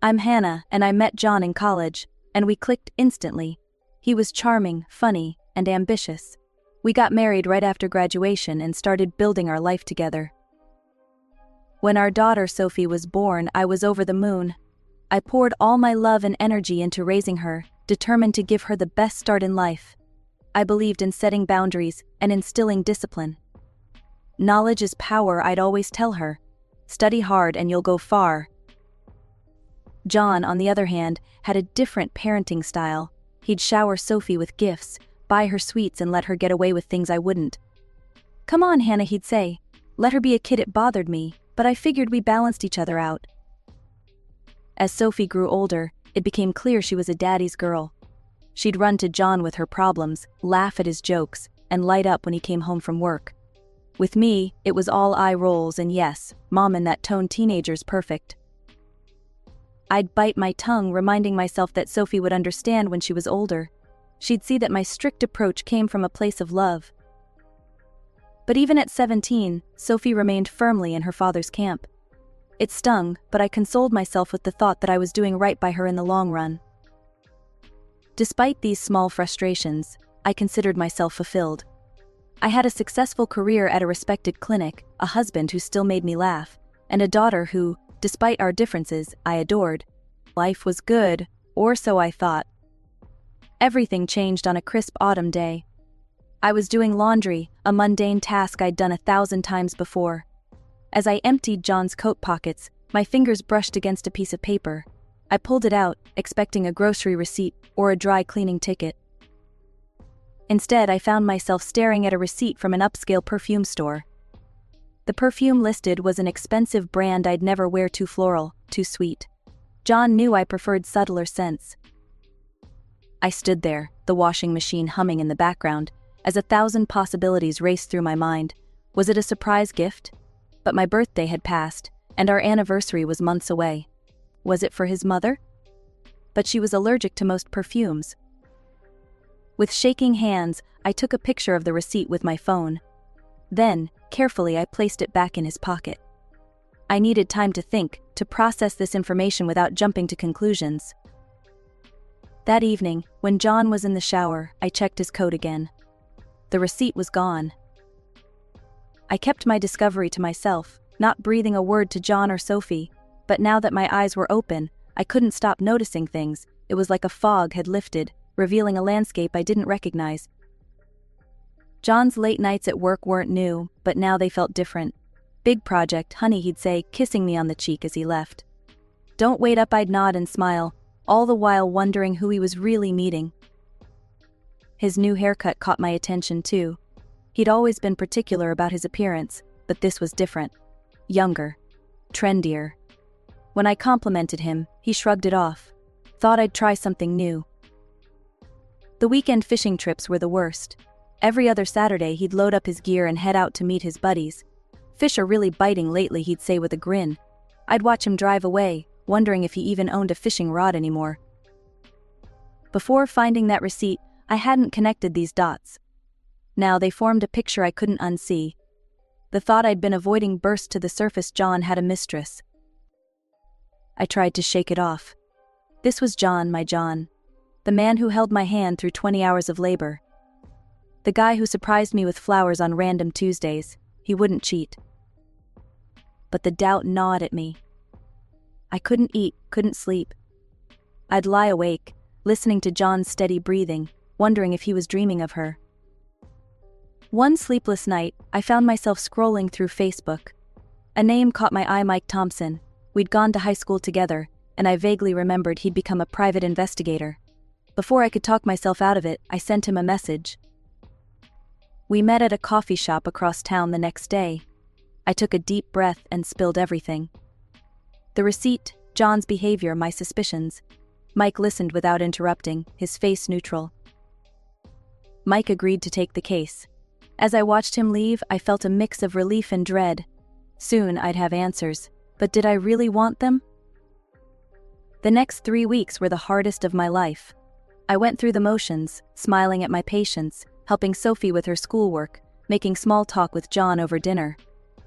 I'm Hannah, and I met John in college, and we clicked instantly. He was charming, funny, and ambitious. We got married right after graduation and started building our life together. When our daughter Sophie was born, I was over the moon. I poured all my love and energy into raising her, determined to give her the best start in life. I believed in setting boundaries and instilling discipline. Knowledge is power, I'd always tell her. Study hard and you'll go far. John, on the other hand, had a different parenting style. He'd shower Sophie with gifts, buy her sweets, and let her get away with things I wouldn't. "Come on, Hannah," he'd say. "Let her be a kid." It bothered me, but I figured we balanced each other out. As Sophie grew older, it became clear she was a daddy's girl. She'd run to John with her problems, laugh at his jokes, and light up when he came home from work. With me, it was all eye rolls and yes, mom in that tone, teenager's perfect. I'd bite my tongue, reminding myself that Sophie would understand when she was older. She'd see that my strict approach came from a place of love. But even at 17, Sophie remained firmly in her father's camp. It stung, but I consoled myself with the thought that I was doing right by her in the long run. Despite these small frustrations, I considered myself fulfilled. I had a successful career at a respected clinic, a husband who still made me laugh, and a daughter who, despite our differences, I adored. Life was good, or so I thought. Everything changed on a crisp autumn day. I was doing laundry, a mundane task I'd done 1,000 times before. As I emptied John's coat pockets, my fingers brushed against a piece of paper. I pulled it out, expecting a grocery receipt or a dry cleaning ticket. Instead, I found myself staring at a receipt from an upscale perfume store. The perfume listed was an expensive brand I'd never wear, too floral, too sweet. John knew I preferred subtler scents. I stood there, the washing machine humming in the background, as 1,000 possibilities raced through my mind. Was it a surprise gift? But my birthday had passed, and our anniversary was months away. Was it for his mother? But she was allergic to most perfumes. With shaking hands, I took a picture of the receipt with my phone. Then, carefully, I placed it back in his pocket. I needed time to think, to process this information without jumping to conclusions. That evening, when John was in the shower, I checked his coat again. The receipt was gone. I kept my discovery to myself, not breathing a word to John or Sophie, but now that my eyes were open, I couldn't stop noticing things. It was like a fog had lifted, revealing a landscape I didn't recognize. John's late nights at work weren't new, but now they felt different. "Big project, honey," he'd say, kissing me on the cheek as he left. "Don't wait up," I'd nod and smile, all the while wondering who he was really meeting. His new haircut caught my attention too. He'd always been particular about his appearance, but this was different. Younger. Trendier. When I complimented him, he shrugged it off. Thought I'd try something new. The weekend fishing trips were the worst. Every other Saturday he'd load up his gear and head out to meet his buddies. "Fish are really biting lately," he'd say with a grin. I'd watch him drive away, wondering if he even owned a fishing rod anymore. Before finding that receipt, I hadn't connected these dots. Now they formed a picture I couldn't unsee. The thought I'd been avoiding burst to the surface. John had a mistress. I tried to shake it off. This was John, my John. The man who held my hand through 20 hours of labor. The guy who surprised me with flowers on random Tuesdays. He wouldn't cheat. But the doubt gnawed at me. I couldn't eat, couldn't sleep. I'd lie awake, listening to John's steady breathing, wondering if he was dreaming of her. One sleepless night, I found myself scrolling through Facebook. A name caught my eye: Mike Thompson. We'd gone to high school together, and I vaguely remembered he'd become a private investigator. Before I could talk myself out of it, I sent him a message. We met at a coffee shop across town the next day. I took a deep breath and spilled everything. The receipt, John's behavior, my suspicions. Mike listened without interrupting, his face neutral. Mike agreed to take the case. As I watched him leave, I felt a mix of relief and dread. Soon I'd have answers, but did I really want them? The next 3 weeks were the hardest of my life. I went through the motions, smiling at my patients, helping Sophie with her schoolwork, making small talk with John over dinner.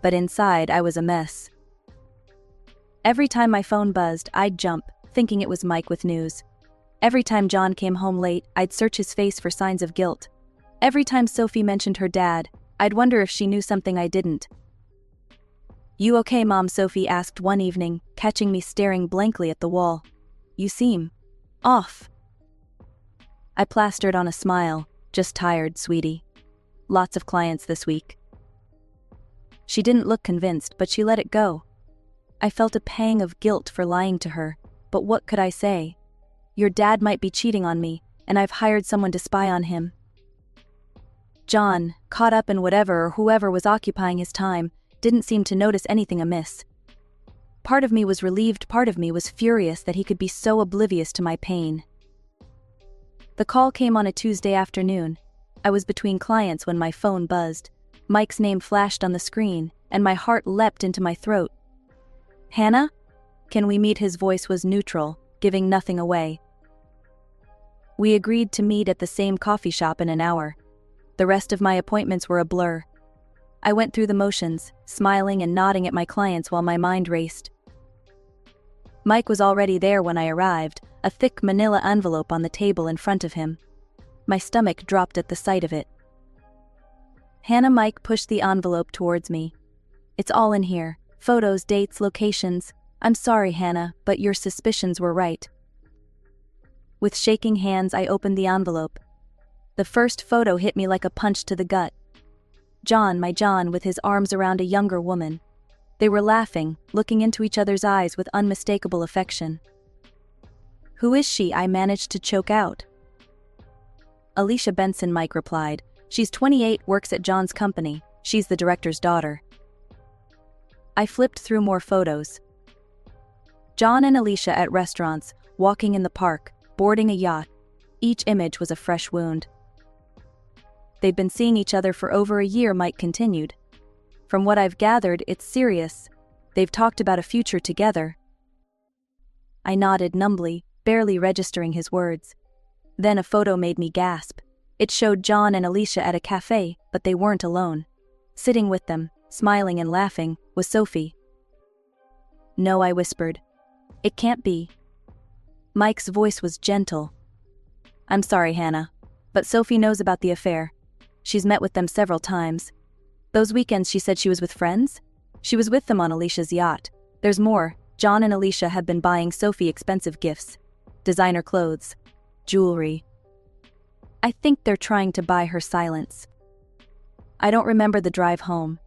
But inside, I was a mess. Every time my phone buzzed, I'd jump, thinking it was Mike with news. Every time John came home late, I'd search his face for signs of guilt. Every time Sophie mentioned her dad, I'd wonder if she knew something I didn't. "You okay, Mom?" Sophie asked one evening, catching me staring blankly at the wall. "You seem off." I plastered on a smile. "Just tired, sweetie. Lots of clients this week." She didn't look convinced, but she let it go. I felt a pang of guilt for lying to her, but what could I say? "Your dad might be cheating on me, and I've hired someone to spy on him." John, caught up in whatever or whoever was occupying his time, didn't seem to notice anything amiss. Part of me was relieved, part of me was furious that he could be so oblivious to my pain. The call came on a Tuesday afternoon. I was between clients when my phone buzzed. Mike's name flashed on the screen, and my heart leapt into my throat. "Hannah? Can we meet?" His voice was neutral, giving nothing away. We agreed to meet at the same coffee shop in an hour. The rest of my appointments were a blur. I went through the motions, smiling and nodding at my clients while my mind raced. Mike was already there when I arrived, a thick manila envelope on the table in front of him. My stomach dropped at the sight of it. "Hannah." Mike pushed the envelope towards me. "It's all in here. Photos, dates, locations. I'm sorry, Hannah, but your suspicions were right." With shaking hands, I opened the envelope. The first photo hit me like a punch to the gut. John, my John, with his arms around a younger woman. They were laughing, looking into each other's eyes with unmistakable affection. "Who is she?" I managed to choke out. "Alicia Benson," Mike replied. "She's 28, works at John's company. She's the director's daughter." I flipped through more photos. John and Alicia at restaurants, walking in the park, boarding a yacht. Each image was a fresh wound. "They've been seeing each other for over a year," Mike continued. "From what I've gathered, it's serious. They've talked about a future together." I nodded numbly, barely registering his words. Then a photo made me gasp. It showed John and Alicia at a cafe, but they weren't alone. Sitting with them, smiling and laughing, was Sophie. "No," I whispered. "It can't be." Mike's voice was gentle. "I'm sorry, Hannah, but Sophie knows about the affair. She's met with them several times. Those weekends she said she was with friends? She was with them on Alicia's yacht. There's more. John and Alicia have been buying Sophie expensive gifts. Designer clothes. Jewelry. I think they're trying to buy her silence." I don't remember the drive home.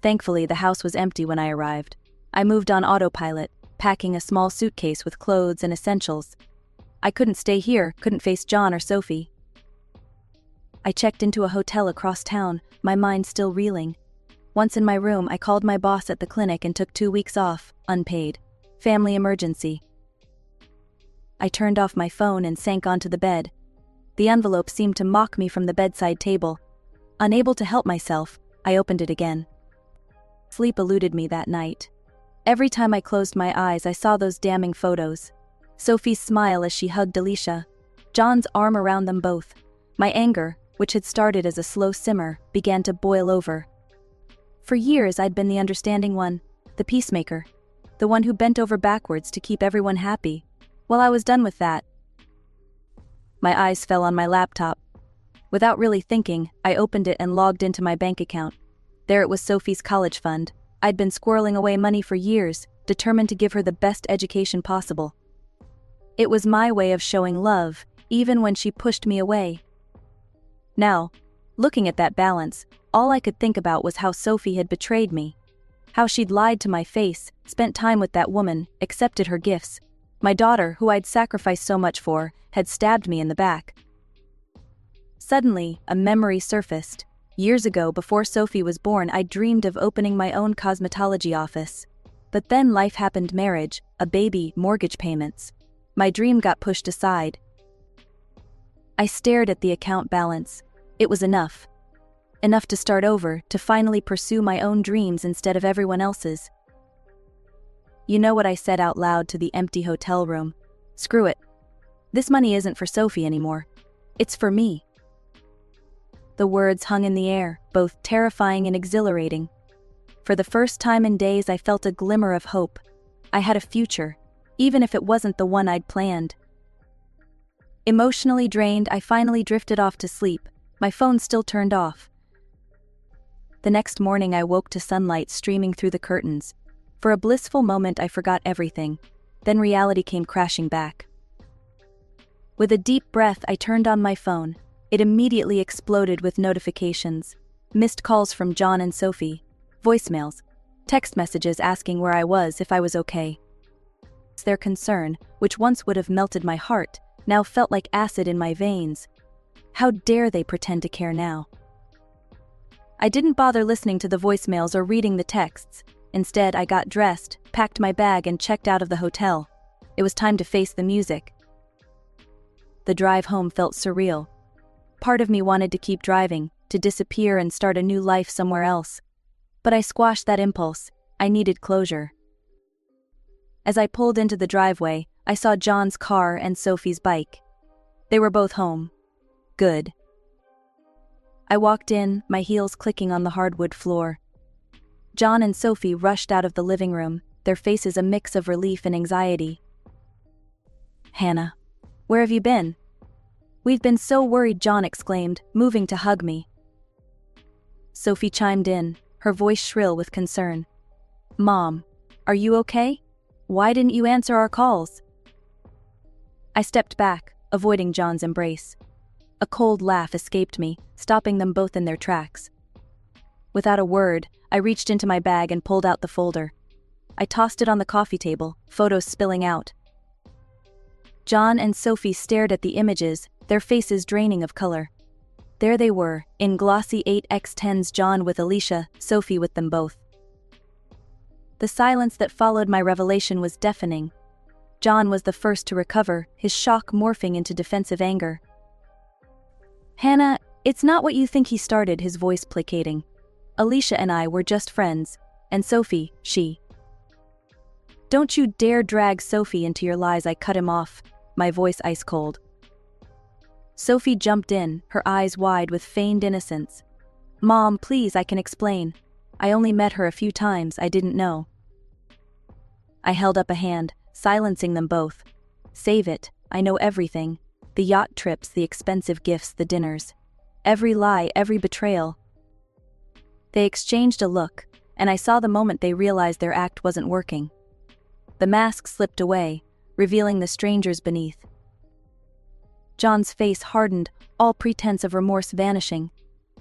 Thankfully, the house was empty when I arrived. I moved on autopilot, packing a small suitcase with clothes and essentials. I couldn't stay here, couldn't face John or Sophie. I checked into a hotel across town, my mind still reeling. Once in my room, I called my boss at the clinic and took 2 weeks off, unpaid. Family emergency. I turned off my phone and sank onto the bed. The envelope seemed to mock me from the bedside table. Unable to help myself, I opened it again. Sleep eluded me that night. Every time I closed my eyes, I saw those damning photos. Sophie's smile as she hugged Alicia. John's arm around them both. My anger, which had started as a slow simmer, began to boil over. For years I'd been the understanding one, the peacemaker, the one who bent over backwards to keep everyone happy. Well, I was done with that. My eyes fell on my laptop. Without really thinking, I opened it and logged into my bank account. There it was, Sophie's college fund. I'd been squirreling away money for years, determined to give her the best education possible. It was my way of showing love, even when she pushed me away. Now, looking at that balance, all I could think about was how Sophie had betrayed me. How she'd lied to my face, spent time with that woman, accepted her gifts. My daughter, who I'd sacrificed so much for, had stabbed me in the back. Suddenly, a memory surfaced. Years ago, before Sophie was born, I dreamed of opening my own cosmetology office. But then life happened: marriage, a baby, mortgage payments. My dream got pushed aside. I stared at the account balance. It was enough. Enough to start over, to finally pursue my own dreams instead of everyone else's. You know what I said out loud to the empty hotel room? Screw it. This money isn't for Sophie anymore. It's for me. The words hung in the air, both terrifying and exhilarating. For the first time in days, I felt a glimmer of hope. I had a future. even if it wasn't the one I'd planned. Emotionally drained, I finally drifted off to sleep, my phone still turned off. The next morning I woke to sunlight streaming through the curtains. For a blissful moment I forgot everything, then reality came crashing back. With a deep breath I turned on my phone. It immediately exploded with notifications. Missed calls from John and Sophie, voicemails, text messages asking where I was, if I was okay. Their concern, which once would have melted my heart, now felt like acid in my veins. How dare they pretend to care now? I didn't bother listening to the voicemails or reading the texts. Instead, I got dressed, packed my bag, and checked out of the hotel. It was time to face the music. The drive home felt surreal. Part of me wanted to keep driving, to disappear and start a new life somewhere else. But I squashed that impulse. I needed closure. As I pulled into the driveway, I saw John's car and Sophie's bike. They were both home. Good. I walked in, my heels clicking on the hardwood floor. John and Sophie rushed out of the living room, their faces a mix of relief and anxiety. "Hannah, where have you been?" "We've been so worried," John exclaimed, moving to hug me. Sophie chimed in, her voice shrill with concern. "Mom, are you okay? Why didn't you answer our calls?" I stepped back, avoiding John's embrace. A cold laugh escaped me, stopping them both in their tracks. Without a word, I reached into my bag and pulled out the folder. I tossed it on the coffee table, photos spilling out. John and Sophie stared at the images, their faces draining of color. There they were, in glossy 8x10s, John with Alicia, Sophie with them both. The silence that followed my revelation was deafening. John was the first to recover, his shock morphing into defensive anger. "Hannah, it's not what you think," he started, his voice placating. "Alicia and I were just friends, and Sophie, she..." "Don't you dare drag Sophie into your lies," I cut him off, my voice ice cold. Sophie jumped in, her eyes wide with feigned innocence. "Mom, please, I can explain. I only met her a few times, I didn't know." I held up a hand, silencing them both. "Save it, I know everything. The yacht trips, the expensive gifts, the dinners. Every lie, every betrayal." They exchanged a look, and I saw the moment they realized their act wasn't working. The mask slipped away, revealing the strangers beneath. John's face hardened, all pretense of remorse vanishing.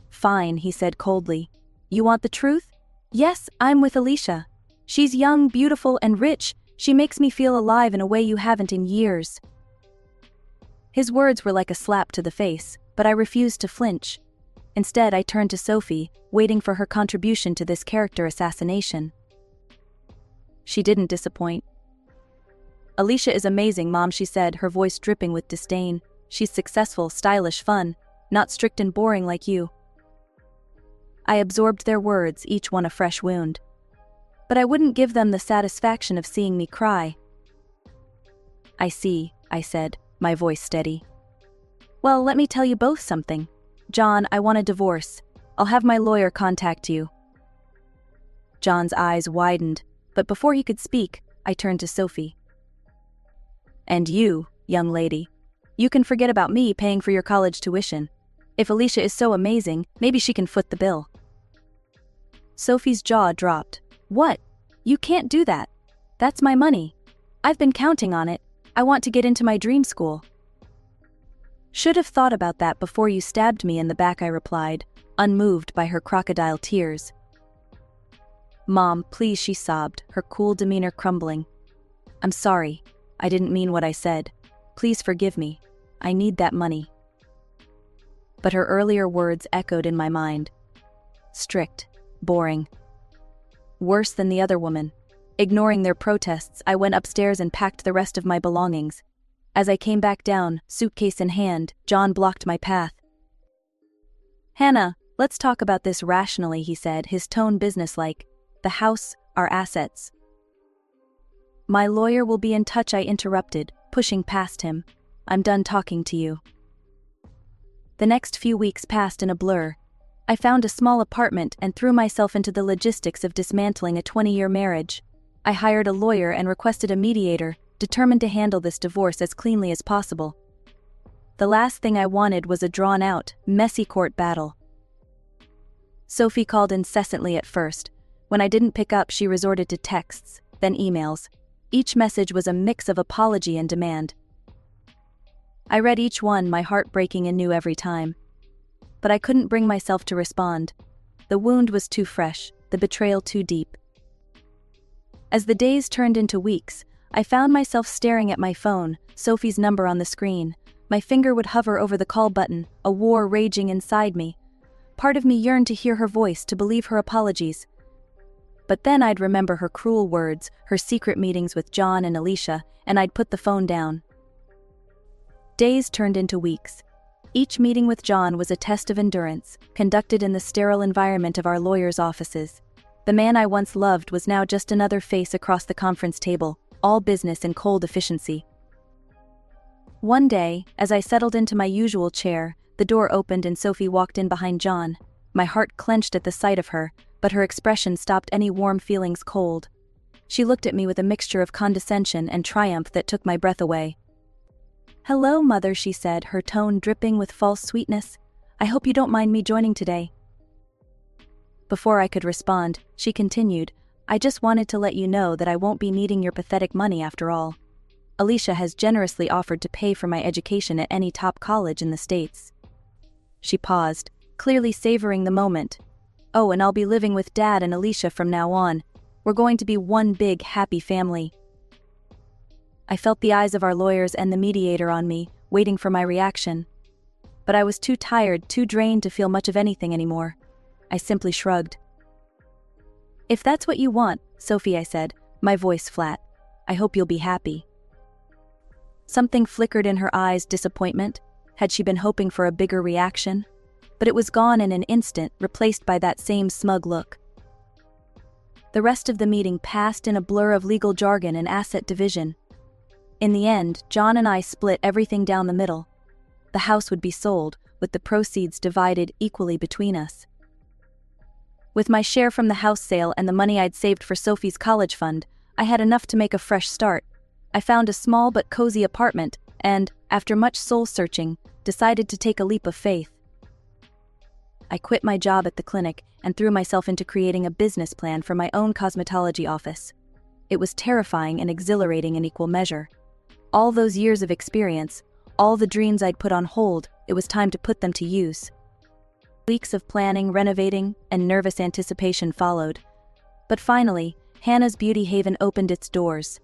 "Fine," he said coldly. "You want the truth? Yes, I'm with Alicia. She's young, beautiful, and rich. She makes me feel alive in a way you haven't in years." His words were like a slap to the face, but I refused to flinch. Instead, I turned to Sophie, waiting for her contribution to this character assassination. She didn't disappoint. "Alicia is amazing, Mom," she said, her voice dripping with disdain. "She's successful, stylish, fun, not strict and boring like you." I absorbed their words, each one a fresh wound. But I wouldn't give them the satisfaction of seeing me cry. "I see," I said, my voice steady. "Well, let me tell you both something. John, I want a divorce. I'll have my lawyer contact you." John's eyes widened, but before he could speak, I turned to Sophie. "And you, young lady, you can forget about me paying for your college tuition. If Alicia is so amazing, maybe she can foot the bill." Sophie's jaw dropped. "What? You can't do that. That's my money. I've been counting on it. I want to get into my dream school." "Should have thought about that before you stabbed me in the back," I replied, unmoved by her crocodile tears. "Mom, please," she sobbed, her cool demeanor crumbling. "I'm sorry. I didn't mean what I said. Please forgive me. I need that money." But her earlier words echoed in my mind. Strict, boring. Worse than the other woman. Ignoring their protests, I went upstairs and packed the rest of my belongings. As I came back down, suitcase in hand, John blocked my path. "Hannah, let's talk about this rationally," he said, his tone businesslike. "The house, our assets." "My lawyer will be in touch," I interrupted, pushing past him. "I'm done talking to you." The next few weeks passed in a blur. I found a small apartment and threw myself into the logistics of dismantling a 20-year marriage. I hired a lawyer and requested a mediator, determined to handle this divorce as cleanly as possible. The last thing I wanted was a drawn-out, messy court battle. Sophie called incessantly at first. When I didn't pick up, she resorted to texts, then emails. Each message was a mix of apology and demand. I read each one, my heart breaking anew every time. But I couldn't bring myself to respond. The wound was too fresh, the betrayal too deep. As the days turned into weeks, I found myself staring at my phone, Sophie's number on the screen. My finger would hover over the call button, a war raging inside me. Part of me yearned to hear her voice, to believe her apologies. But then I'd remember her cruel words, her secret meetings with John and Alicia, and I'd put the phone down. Days turned into weeks. Each meeting with John was a test of endurance, conducted in the sterile environment of our lawyers' offices. The man I once loved was now just another face across the conference table, all business and cold efficiency. One day, as I settled into my usual chair, the door opened and Sophie walked in behind John. My heart clenched at the sight of her, but her expression stopped any warm feelings cold. She looked at me with a mixture of condescension and triumph that took my breath away. "Hello, Mother," she said, her tone dripping with false sweetness. "I hope you don't mind me joining today." Before I could respond, she continued, "I just wanted to let you know that I won't be needing your pathetic money after all. Alicia has generously offered to pay for my education at any top college in the States." She paused, clearly savoring the moment. "Oh, and I'll be living with Dad and Alicia from now on. We're going to be one big, happy family." I felt the eyes of our lawyers and the mediator on me, waiting for my reaction. But I was too tired, too drained to feel much of anything anymore. I simply shrugged. "If that's what you want, Sophie," I said, my voice flat, "I hope you'll be happy." Something flickered in her eyes, disappointment. Had she been hoping for a bigger reaction? But it was gone in an instant, replaced by that same smug look. The rest of the meeting passed in a blur of legal jargon and asset division. In the end, John and I split everything down the middle. The house would be sold, with the proceeds divided equally between us. With my share from the house sale and the money I'd saved for Sophie's college fund, I had enough to make a fresh start. I found a small but cozy apartment and, after much soul-searching, decided to take a leap of faith. I quit my job at the clinic and threw myself into creating a business plan for my own cosmetology office. It was terrifying and exhilarating in equal measure. All those years of experience, all the dreams I'd put on hold, it was time to put them to use. Weeks of planning, renovating, and nervous anticipation followed. But finally, Hannah's Beauty Haven opened its doors.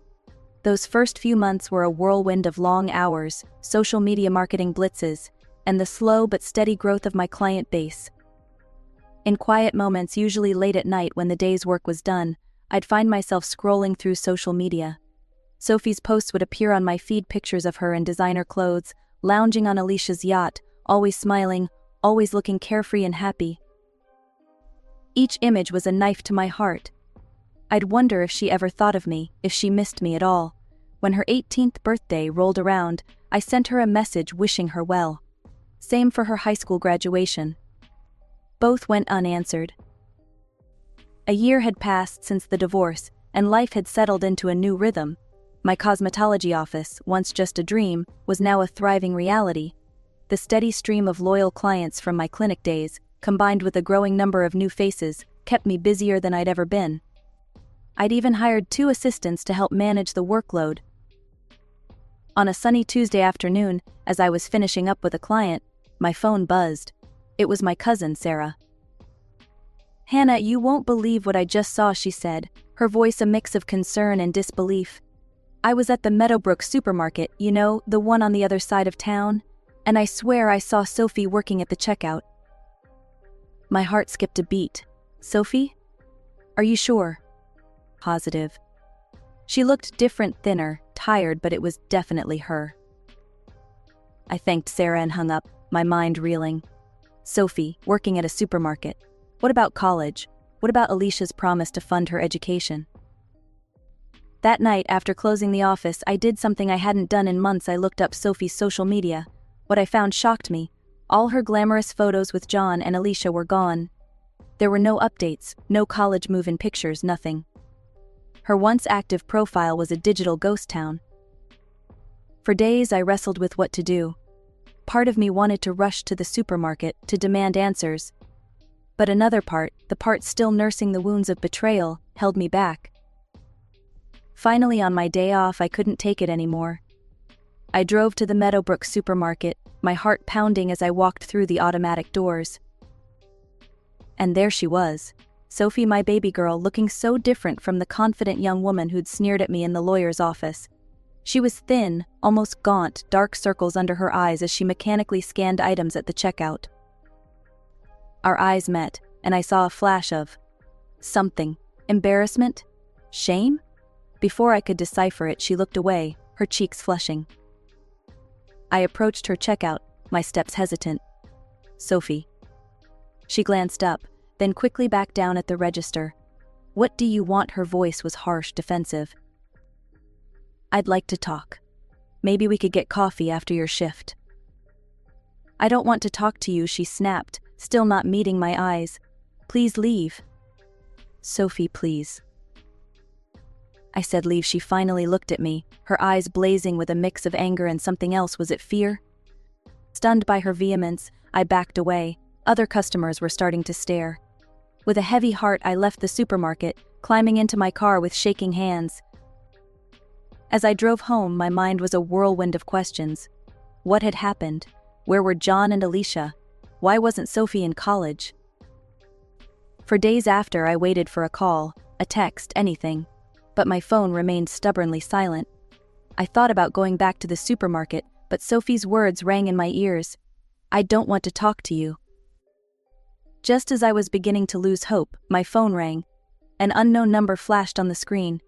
Those first few months were a whirlwind of long hours, social media marketing blitzes, and the slow but steady growth of my client base. In quiet moments, usually late at night when the day's work was done, I'd find myself scrolling through social media. Sophie's posts would appear on my feed, pictures of her in designer clothes, lounging on Alicia's yacht, always smiling, always looking carefree and happy. Each image was a knife to my heart. I'd wonder if she ever thought of me, if she missed me at all. When her 18th birthday rolled around, I sent her a message wishing her well. Same for her high school graduation. Both went unanswered. A year had passed since the divorce, and life had settled into a new rhythm. My cosmetology office, once just a dream, was now a thriving reality. The steady stream of loyal clients from my clinic days, combined with a growing number of new faces, kept me busier than I'd ever been. I'd even hired 2 assistants to help manage the workload. On a sunny Tuesday afternoon, as I was finishing up with a client, my phone buzzed. It was my cousin, Sarah. "Hannah, you won't believe what I just saw," she said, her voice a mix of concern and disbelief. "I was at the Meadowbrook supermarket, you know, the one on the other side of town, and I swear I saw Sophie working at the checkout." My heart skipped a beat. "Sophie? Are you sure?" "Positive." She looked different, thinner, tired, but it was definitely her. I thanked Sarah and hung up, my mind reeling. Sophie, working at a supermarket. What about college? What about Alicia's promise to fund her education? That night, after closing the office, I did something I hadn't done in months. I looked up Sophie's social media. What I found shocked me. All her glamorous photos with John and Alicia were gone. There were no updates, no college move-in pictures, nothing. Her once active profile was a digital ghost town. For days I wrestled with what to do. Part of me wanted to rush to the supermarket to demand answers. But another part, the part still nursing the wounds of betrayal, held me back. Finally, on my day off, I couldn't take it anymore. I drove to the Meadowbrook supermarket, my heart pounding as I walked through the automatic doors. And there she was, Sophie, my baby girl, looking so different from the confident young woman who'd sneered at me in the lawyer's office. She was thin, almost gaunt, dark circles under her eyes as she mechanically scanned items at the checkout. Our eyes met, and I saw a flash of something. Embarrassment? Shame? Before I could decipher it, she looked away, her cheeks flushing. I approached her checkout, my steps hesitant. "Sophie." She glanced up, then quickly back down at the register. "What do you want?" Her voice was harsh, defensive. "I'd like to talk. Maybe we could get coffee after your shift." "I don't want to talk to you," she snapped, still not meeting my eyes. "Please leave." "Sophie, please." I said leave. She finally looked at me, her eyes blazing with a mix of anger and something else. Was it fear? Stunned by her vehemence, I backed away. Other customers were starting to stare. With a heavy heart, I left the supermarket, climbing into my car with shaking hands. As I drove home, my mind was a whirlwind of questions. What had happened? Where were John and Alicia? Why wasn't Sophie in college? For days after, I waited for a call, a text, anything. But my phone remained stubbornly silent. I thought about going back to the supermarket, but Sophie's words rang in my ears. "I don't want to talk to you." Just as I was beginning to lose hope, my phone rang. An unknown number flashed on the screen.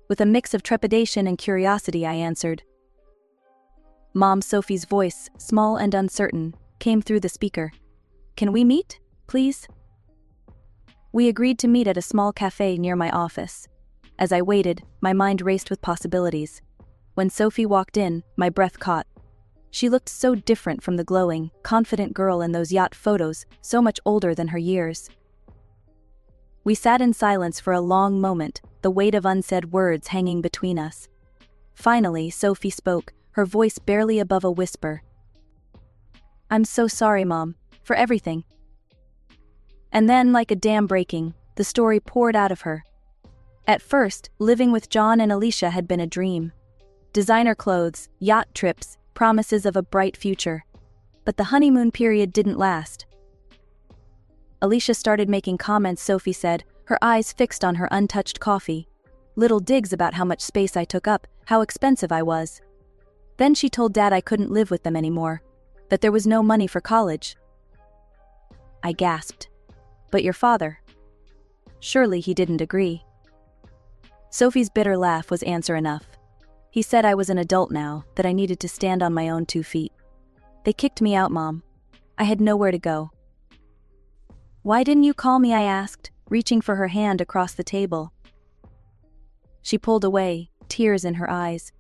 With a mix of trepidation and curiosity, I answered. Mom. Sophie's voice, small and uncertain, came through the speaker. "Can we meet, please?" We agreed to meet at a small cafe near my office. As I waited, my mind raced with possibilities. When Sophie walked in, my breath caught. She looked so different from the glowing, confident girl in those yacht photos, so much older than her years. We sat in silence for a long moment, the weight of unsaid words hanging between us. Finally, Sophie spoke, her voice barely above a whisper. "I'm so sorry, Mom, for everything." And then, like a dam breaking, the story poured out of her. At first, living with John and Alicia had been a dream. Designer clothes, yacht trips, promises of a bright future. But the honeymoon period didn't last. Alicia started making comments, Sophie said, her eyes fixed on her untouched coffee. Little digs about how much space I took up, how expensive I was. Then she told Dad I couldn't live with them anymore, that there was no money for college. I gasped. "But your father?" Surely he didn't agree. Sophie's bitter laugh was answer enough. He said I was an adult now, that I needed to stand on my own 2 feet. "They kicked me out, Mom. I had nowhere to go." "Why didn't you call me?" I asked, reaching for her hand across the table. She pulled away, tears in her eyes.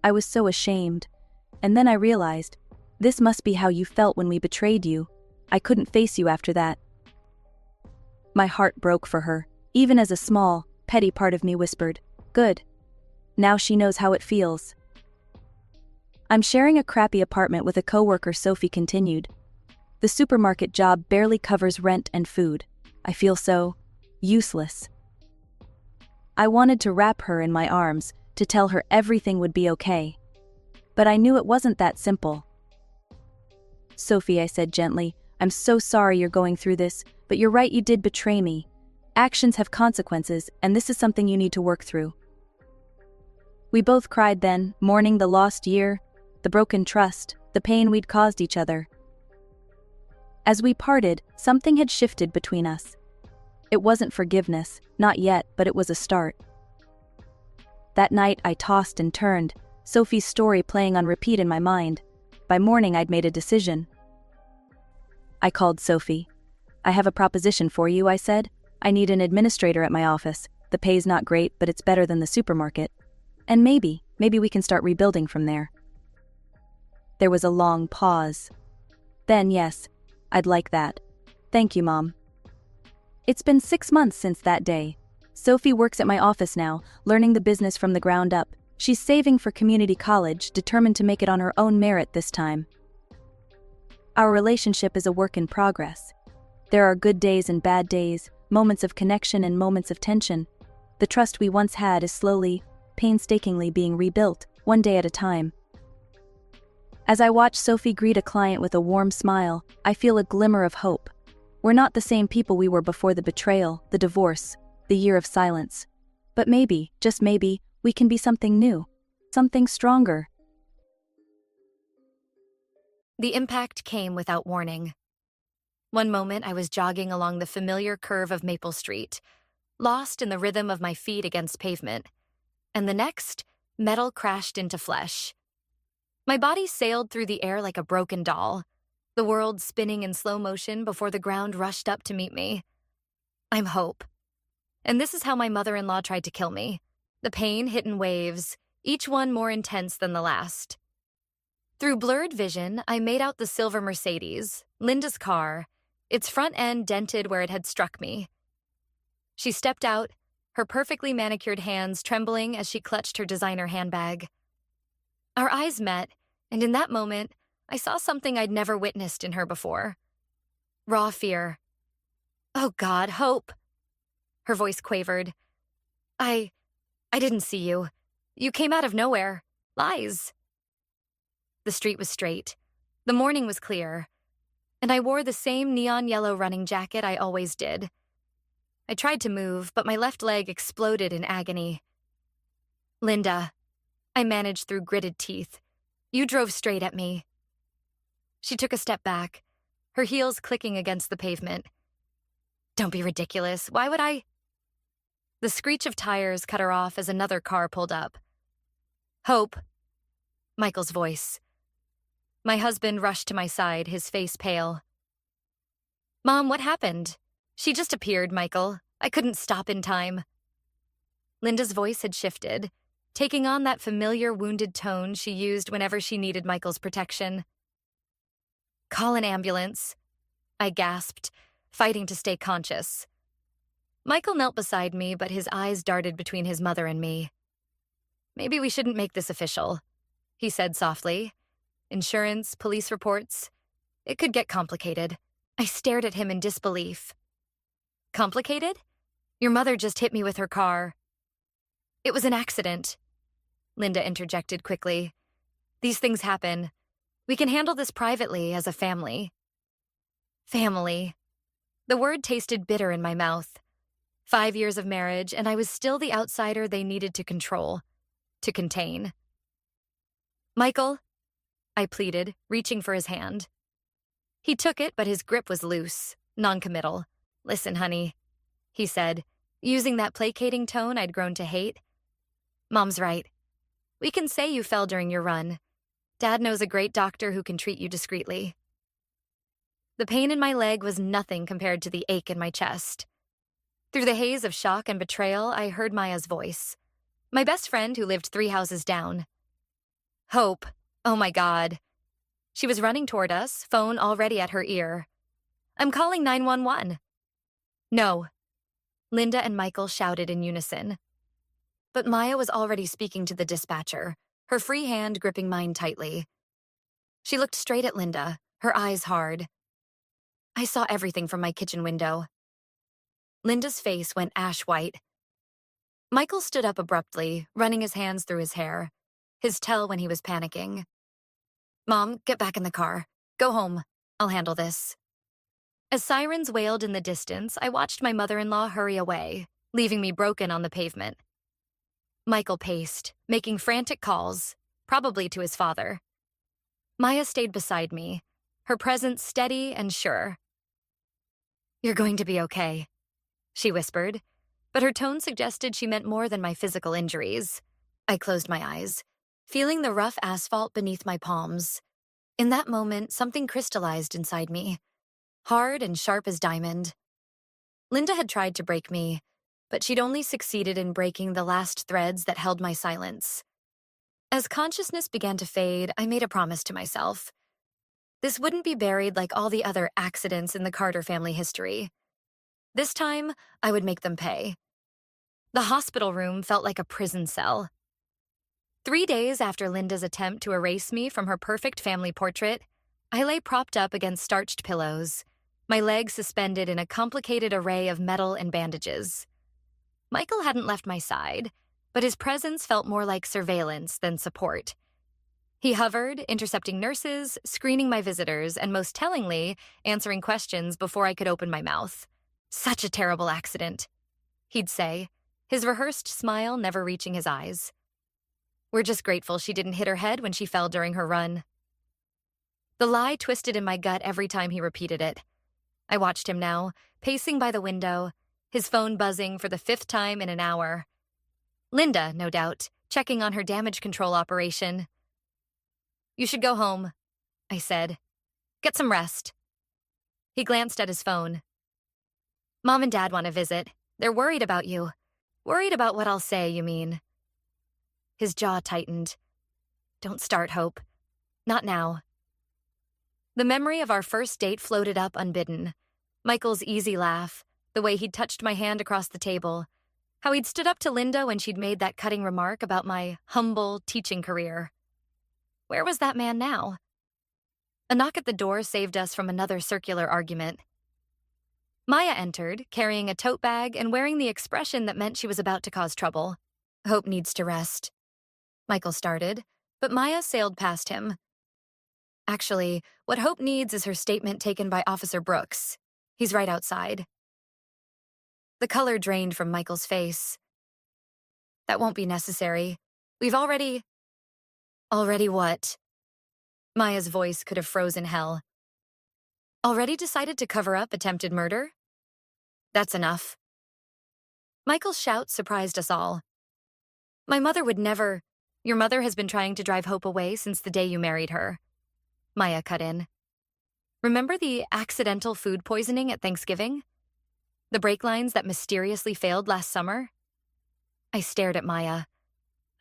I was so ashamed. And then I realized, this must be how you felt when we betrayed you. I couldn't face you after that. My heart broke for her, even as a small, petty part of me whispered, "Good. Now she knows how it feels." "I'm sharing a crappy apartment with a coworker," Sophie continued. "The supermarket job barely covers rent and food. I feel so useless." I wanted to wrap her in my arms, to tell her everything would be okay. But I knew it wasn't that simple. "Sophie," I said gently, "I'm so sorry you're going through this, but you're right, you did betray me. Actions have consequences, and this is something you need to work through." We both cried then, mourning the lost year, the broken trust, the pain we'd caused each other. As we parted, something had shifted between us. It wasn't forgiveness, not yet, but it was a start. That night I tossed and turned, Sophie's story playing on repeat in my mind. By morning I'd made a decision. I called Sophie. "I have a proposition for you," I said. "I need an administrator at my office. The pay's not great, but it's better than the supermarket. And maybe we can start rebuilding from there." There was a long pause. Then, "Yes, I'd like that. Thank you, Mom." It's been 6 months since that day. Sophie works at my office now, learning the business from the ground up. She's saving for community college, determined to make it on her own merit this time. Our relationship is a work in progress. There are good days and bad days, moments of connection and moments of tension. The trust we once had is slowly, painstakingly being rebuilt, one day at a time. As I watch Sophie greet a client with a warm smile, I feel a glimmer of hope. We're not the same people we were before the betrayal, the divorce, the year of silence. But maybe, just maybe, we can be something new. Something stronger. The impact came without warning. One moment I was jogging along the familiar curve of Maple Street, lost in the rhythm of my feet against pavement, and the next, metal crashed into flesh. My body sailed through the air like a broken doll, the world spinning in slow motion before the ground rushed up to meet me. I'm Hope. And this is how my mother-in-law tried to kill me. The pain hit in waves, each one more intense than the last. Through blurred vision, I made out the silver Mercedes, Linda's car, its front end dented where it had struck me. She stepped out, her perfectly manicured hands trembling as she clutched her designer handbag. Our eyes met, and in that moment, I saw something I'd never witnessed in her before. Raw fear. "Oh God, Hope." Her voice quavered. I didn't see you. You came out of nowhere. Lies." The street was straight. The morning was clear. And I wore the same neon yellow running jacket I always did. I tried to move, but my left leg exploded in agony. "Linda," I managed through gritted teeth. "You drove straight at me." She took a step back, her heels clicking against the pavement. "Don't be ridiculous. Why would I?" The screech of tires cut her off as another car pulled up. "Hope." Michael's voice. My husband rushed to my side, his face pale. "Mom, what happened?" "She just appeared, Michael. I couldn't stop in time." Linda's voice had shifted, taking on that familiar wounded tone she used whenever she needed Michael's protection. "Call an ambulance," I gasped, fighting to stay conscious. Michael knelt beside me, but his eyes darted between his mother and me. "Maybe we shouldn't make this official," he said softly. "Insurance, police reports. It could get complicated." I stared at him in disbelief. "Complicated? Your mother just hit me with her car." "It was an accident," Linda interjected quickly. "These things happen. We can handle this privately as a family." Family. The word tasted bitter in my mouth. 5 years of marriage, and I was still the outsider they needed to control, to contain. "Michael," I pleaded, reaching for his hand. He took it, but his grip was loose, noncommittal. "Listen, honey," he said, using that placating tone I'd grown to hate. "Mom's right. We can say you fell during your run. Dad knows a great doctor who can treat you discreetly." The pain in my leg was nothing compared to the ache in my chest. Through the haze of shock and betrayal, I heard Maya's voice, my best friend who lived 3 houses down. "Hope, oh my God." She was running toward us, phone already at her ear. "I'm calling 911. "No," Linda and Michael shouted in unison. But Maya was already speaking to the dispatcher, her free hand gripping mine tightly. She looked straight at Linda, her eyes hard. I saw everything from my kitchen window. Linda's face went ash white. Michael stood up abruptly, running his hands through his hair, his tell when he was panicking. "Mom, get back in the car. Go home. I'll handle this." As sirens wailed in the distance, I watched my mother-in-law hurry away, leaving me broken on the pavement. Michael paced, making frantic calls, probably to his father. Maya stayed beside me, her presence steady and sure. "You're going to be okay," she whispered, but her tone suggested she meant more than my physical injuries. I closed my eyes, feeling the rough asphalt beneath my palms. In that moment, something crystallized inside me, hard and sharp as diamond. Linda had tried to break me, but she'd only succeeded in breaking the last threads that held my silence. As consciousness began to fade, I made a promise to myself. This wouldn't be buried like all the other accidents in the Carter family history. This time, I would make them pay. The hospital room felt like a prison cell. 3 days after Linda's attempt to erase me from her perfect family portrait, I lay propped up against starched pillows, my legs suspended in a complicated array of metal and bandages. Michael hadn't left my side, but his presence felt more like surveillance than support. He hovered, intercepting nurses, screening my visitors, and most tellingly, answering questions before I could open my mouth. "Such a terrible accident," he'd say, his rehearsed smile never reaching his eyes. "We're just grateful she didn't hit her head when she fell during her run." The lie twisted in my gut every time he repeated it. I watched him now, pacing by the window, his phone buzzing for the 5th time in an hour. Linda, no doubt, checking on her damage control operation. "You should go home," I said. "Get some rest." He glanced at his phone. "Mom and Dad want to visit. They're worried about you. Worried about what I'll say, you mean." His jaw tightened. "Don't start, Hope. Not now." The memory of our first date floated up unbidden. Michael's easy laugh, the way he'd touched my hand across the table, how he'd stood up to Linda when she'd made that cutting remark about my humble teaching career. Where was that man now? A knock at the door saved us from another circular argument. Maya entered, carrying a tote bag and wearing the expression that meant she was about to cause trouble. "Hope needs to rest," Michael started, but Maya sailed past him. "Actually, what Hope needs is her statement taken by Officer Brooks. He's right outside." The color drained from Michael's face. "That won't be necessary. We've already..." "Already what?" Maya's voice could have frozen hell. "Already decided to cover up attempted murder? That's enough." Michael's shout surprised us all. "My mother would never..." "Your mother has been trying to drive Hope away since the day you married her," Maya cut in. "Remember the accidental food poisoning at Thanksgiving? The brake lines that mysteriously failed last summer?" I stared at Maya.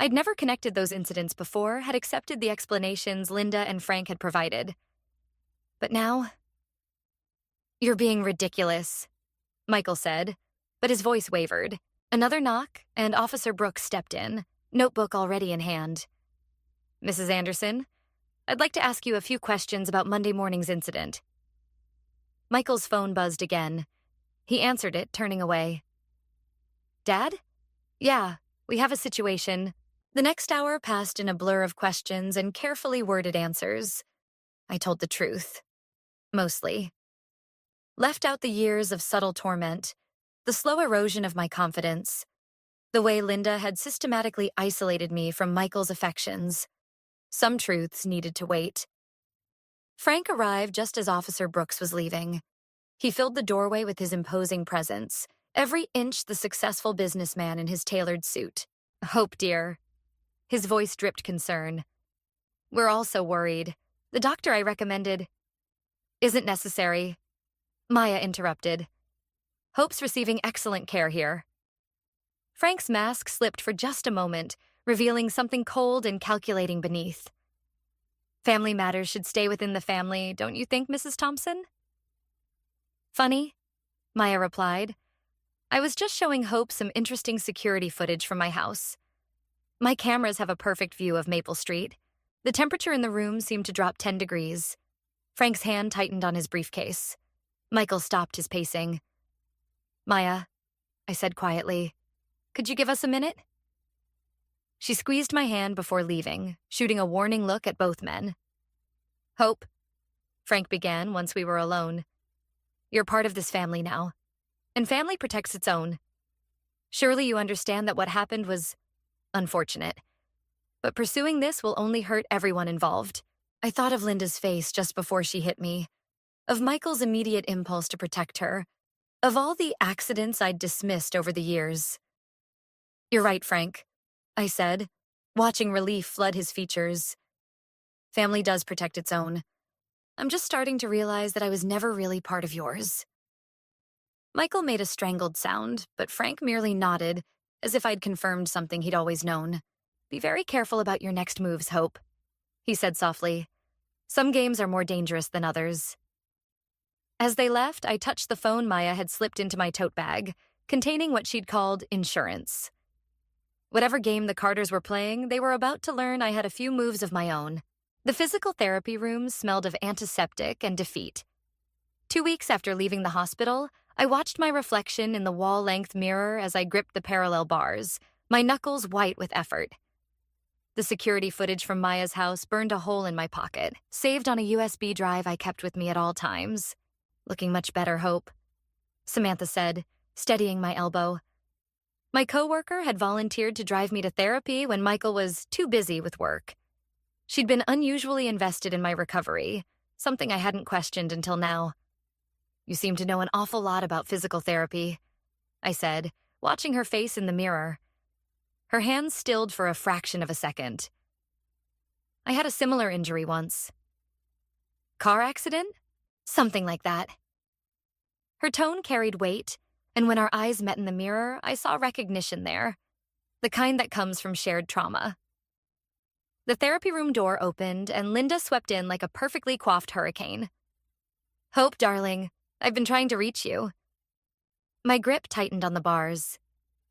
I'd never connected those incidents before, had accepted the explanations Linda and Frank had provided. But now... "You're being ridiculous," Michael said, but his voice wavered. Another knock, and Officer Brooks stepped in, notebook already in hand. "Mrs. Anderson, I'd like to ask you a few questions about Monday morning's incident." Michael's phone buzzed again. He answered it, turning away. "Dad? Yeah, we have a situation." The next hour passed in a blur of questions and carefully worded answers. I told the truth. Mostly. Left out the years of subtle torment, the slow erosion of my confidence, the way Linda had systematically isolated me from Michael's affections. Some truths needed to wait. Frank arrived just as Officer Brooks was leaving. He filled the doorway with his imposing presence, every inch the successful businessman in his tailored suit. "Hope, dear." His voice dripped concern. "We're all so worried. The doctor I recommended..." "Isn't necessary," Maya interrupted. "Hope's receiving excellent care here." Frank's mask slipped for just a moment, revealing something cold and calculating beneath. "Family matters should stay within the family, don't you think, Mrs. Thompson?" "Funny," Maya replied. "I was just showing Hope some interesting security footage from my house. My cameras have a perfect view of Maple Street. The temperature in the room seemed to drop 10 degrees. Frank's hand tightened on his briefcase. Michael stopped his pacing. "Maya," I said quietly, "could you give us a minute?" She squeezed my hand before leaving, shooting a warning look at both men. "Hope," Frank began once we were alone, "you're part of this family now, and family protects its own. Surely you understand that what happened was unfortunate. But pursuing this will only hurt everyone involved." I thought of Linda's face just before she hit me, of Michael's immediate impulse to protect her, of all the accidents I'd dismissed over the years. "You're right, Frank," I said, watching relief flood his features. "Family does protect its own. I'm just starting to realize that I was never really part of yours." Michael made a strangled sound, but Frank merely nodded, as if I'd confirmed something he'd always known. "Be very careful about your next moves, Hope," he said softly. "Some games are more dangerous than others." As they left, I touched the phone Maya had slipped into my tote bag, containing what she'd called insurance. Whatever game the Carters were playing, they were about to learn I had a few moves of my own. The physical therapy room smelled of antiseptic and defeat. 2 weeks after leaving the hospital, I watched my reflection in the wall-length mirror as I gripped the parallel bars, my knuckles white with effort. The security footage from Maya's house burned a hole in my pocket, saved on a USB drive I kept with me at all times. Looking much better, Hope, Samantha said, steadying my elbow. My coworker had volunteered to drive me to therapy when Michael was too busy with work. She'd been unusually invested in my recovery, something I hadn't questioned until now. You seem to know an awful lot about physical therapy, I said, watching her face in the mirror. Her hands stilled for a fraction of a second. I had a similar injury once. Car accident? Something like that. Her tone carried weight, and when our eyes met in the mirror, I saw recognition there, the kind that comes from shared trauma. The therapy room door opened, and Linda swept in like a perfectly coiffed hurricane. Hope, darling, I've been trying to reach you. My grip tightened on the bars.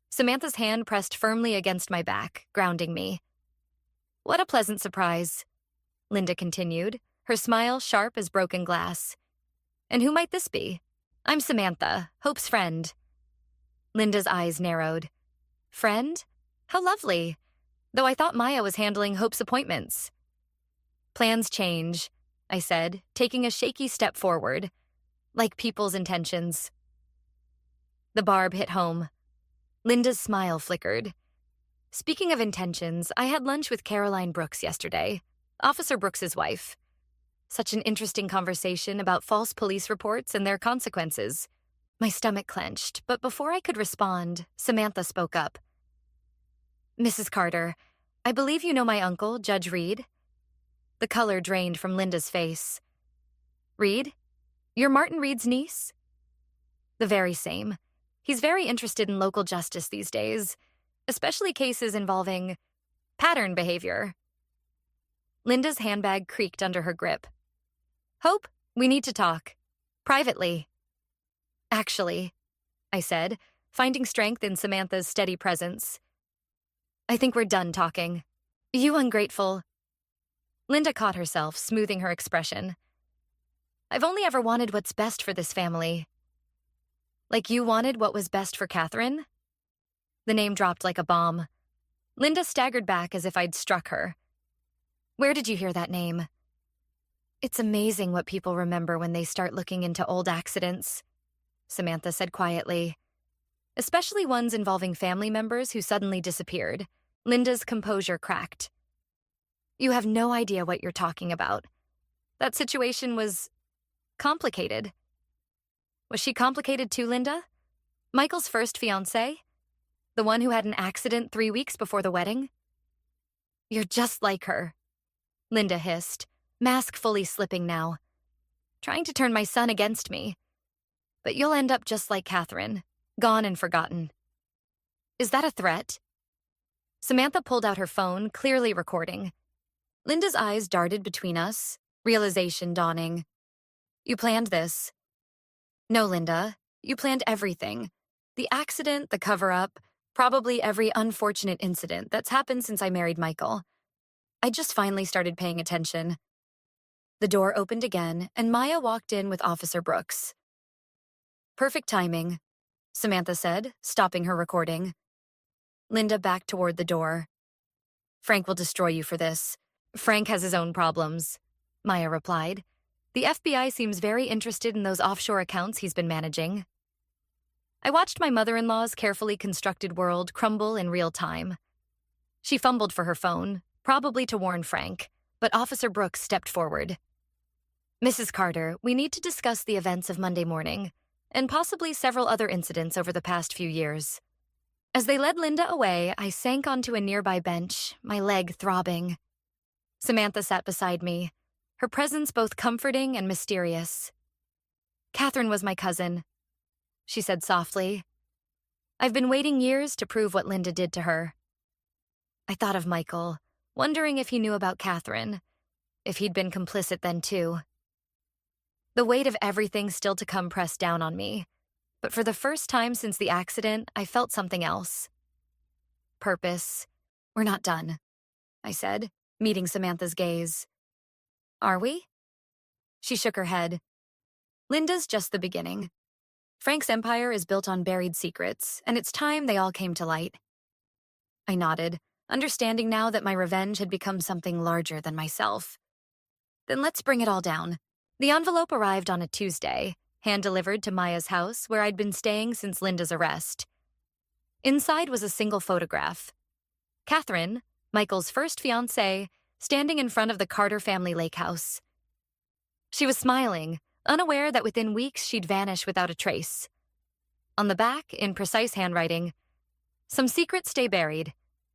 Samantha's hand pressed firmly against my back, grounding me. What a pleasant surprise, Linda continued, her smile sharp as broken glass. And who might this be? I'm Samantha, Hope's friend. Linda's eyes narrowed. Friend? How lovely. Though I thought Maya was handling Hope's appointments. Plans change, I said, taking a shaky step forward, like people's intentions. The barb hit home. Linda's smile flickered. Speaking of intentions, I had lunch with Caroline Brooks yesterday, Officer Brooks's wife. Such an interesting conversation about false police reports and their consequences. My stomach clenched, but before I could respond, Samantha spoke up. Mrs. Carter, I believe you know my uncle, Judge Reed. The color drained from Linda's face. Reed? You're Martin Reed's niece? The very same. He's very interested in local justice these days, especially cases involving pattern behavior. Linda's handbag creaked under her grip. Hope, we need to talk. Privately. Actually, I said, finding strength in Samantha's steady presence. I think we're done talking. You ungrateful. Linda caught herself, smoothing her expression. I've only ever wanted what's best for this family. Like you wanted what was best for Catherine? The name dropped like a bomb. Linda staggered back as if I'd struck her. Where did you hear that name? It's amazing what people remember when they start looking into old accidents, Samantha said quietly. Especially ones involving family members who suddenly disappeared. Linda's composure cracked. You have no idea what you're talking about. That situation was complicated. Was she complicated too, Linda? Michael's first fiancé? The one who had an accident 3 weeks before the wedding? You're just like her, Linda hissed, mask fully slipping now. Trying to turn my son against me. But you'll end up just like Catherine, gone and forgotten. Is that a threat? Samantha pulled out her phone, clearly recording. Linda's eyes darted between us, realization dawning. You planned this. No, Linda, you planned everything. The accident, the cover-up, probably every unfortunate incident that's happened since I married Michael. I just finally started paying attention. The door opened again, and Maya walked in with Officer Brooks. Perfect timing, Samantha said, stopping her recording. Linda backed toward the door. Frank will destroy you for this. Frank has his own problems, Maya replied. The FBI seems very interested in those offshore accounts he's been managing. I watched my mother-in-law's carefully constructed world crumble in real time. She fumbled for her phone, probably to warn Frank, but Officer Brooks stepped forward. Mrs. Carter, we need to discuss the events of Monday morning, and possibly several other incidents over the past few years. As they led Linda away, I sank onto a nearby bench, my leg throbbing. Samantha sat beside me, her presence both comforting and mysterious. Catherine was my cousin, she said softly. I've been waiting years to prove what Linda did to her. I thought of Michael, wondering if he knew about Catherine, if he'd been complicit then too. The weight of everything still to come pressed down on me, but for the first time since the accident, I felt something else. purpose. We're not done, I said, meeting Samantha's gaze. Are we? She shook her head. Linda's just the beginning. Frank's empire is built on buried secrets, and it's time they all came to light. I nodded, understanding now that my revenge had become something larger than myself. Then let's bring it all down. The envelope arrived on a Tuesday, hand-delivered to Maya's house where I'd been staying since Linda's arrest. Inside was a single photograph. Catherine, Michael's first fiancée, standing in front of the Carter family lake house. She was smiling, unaware that within weeks she'd vanish without a trace. On the back, in precise handwriting, "Some secrets stay buried.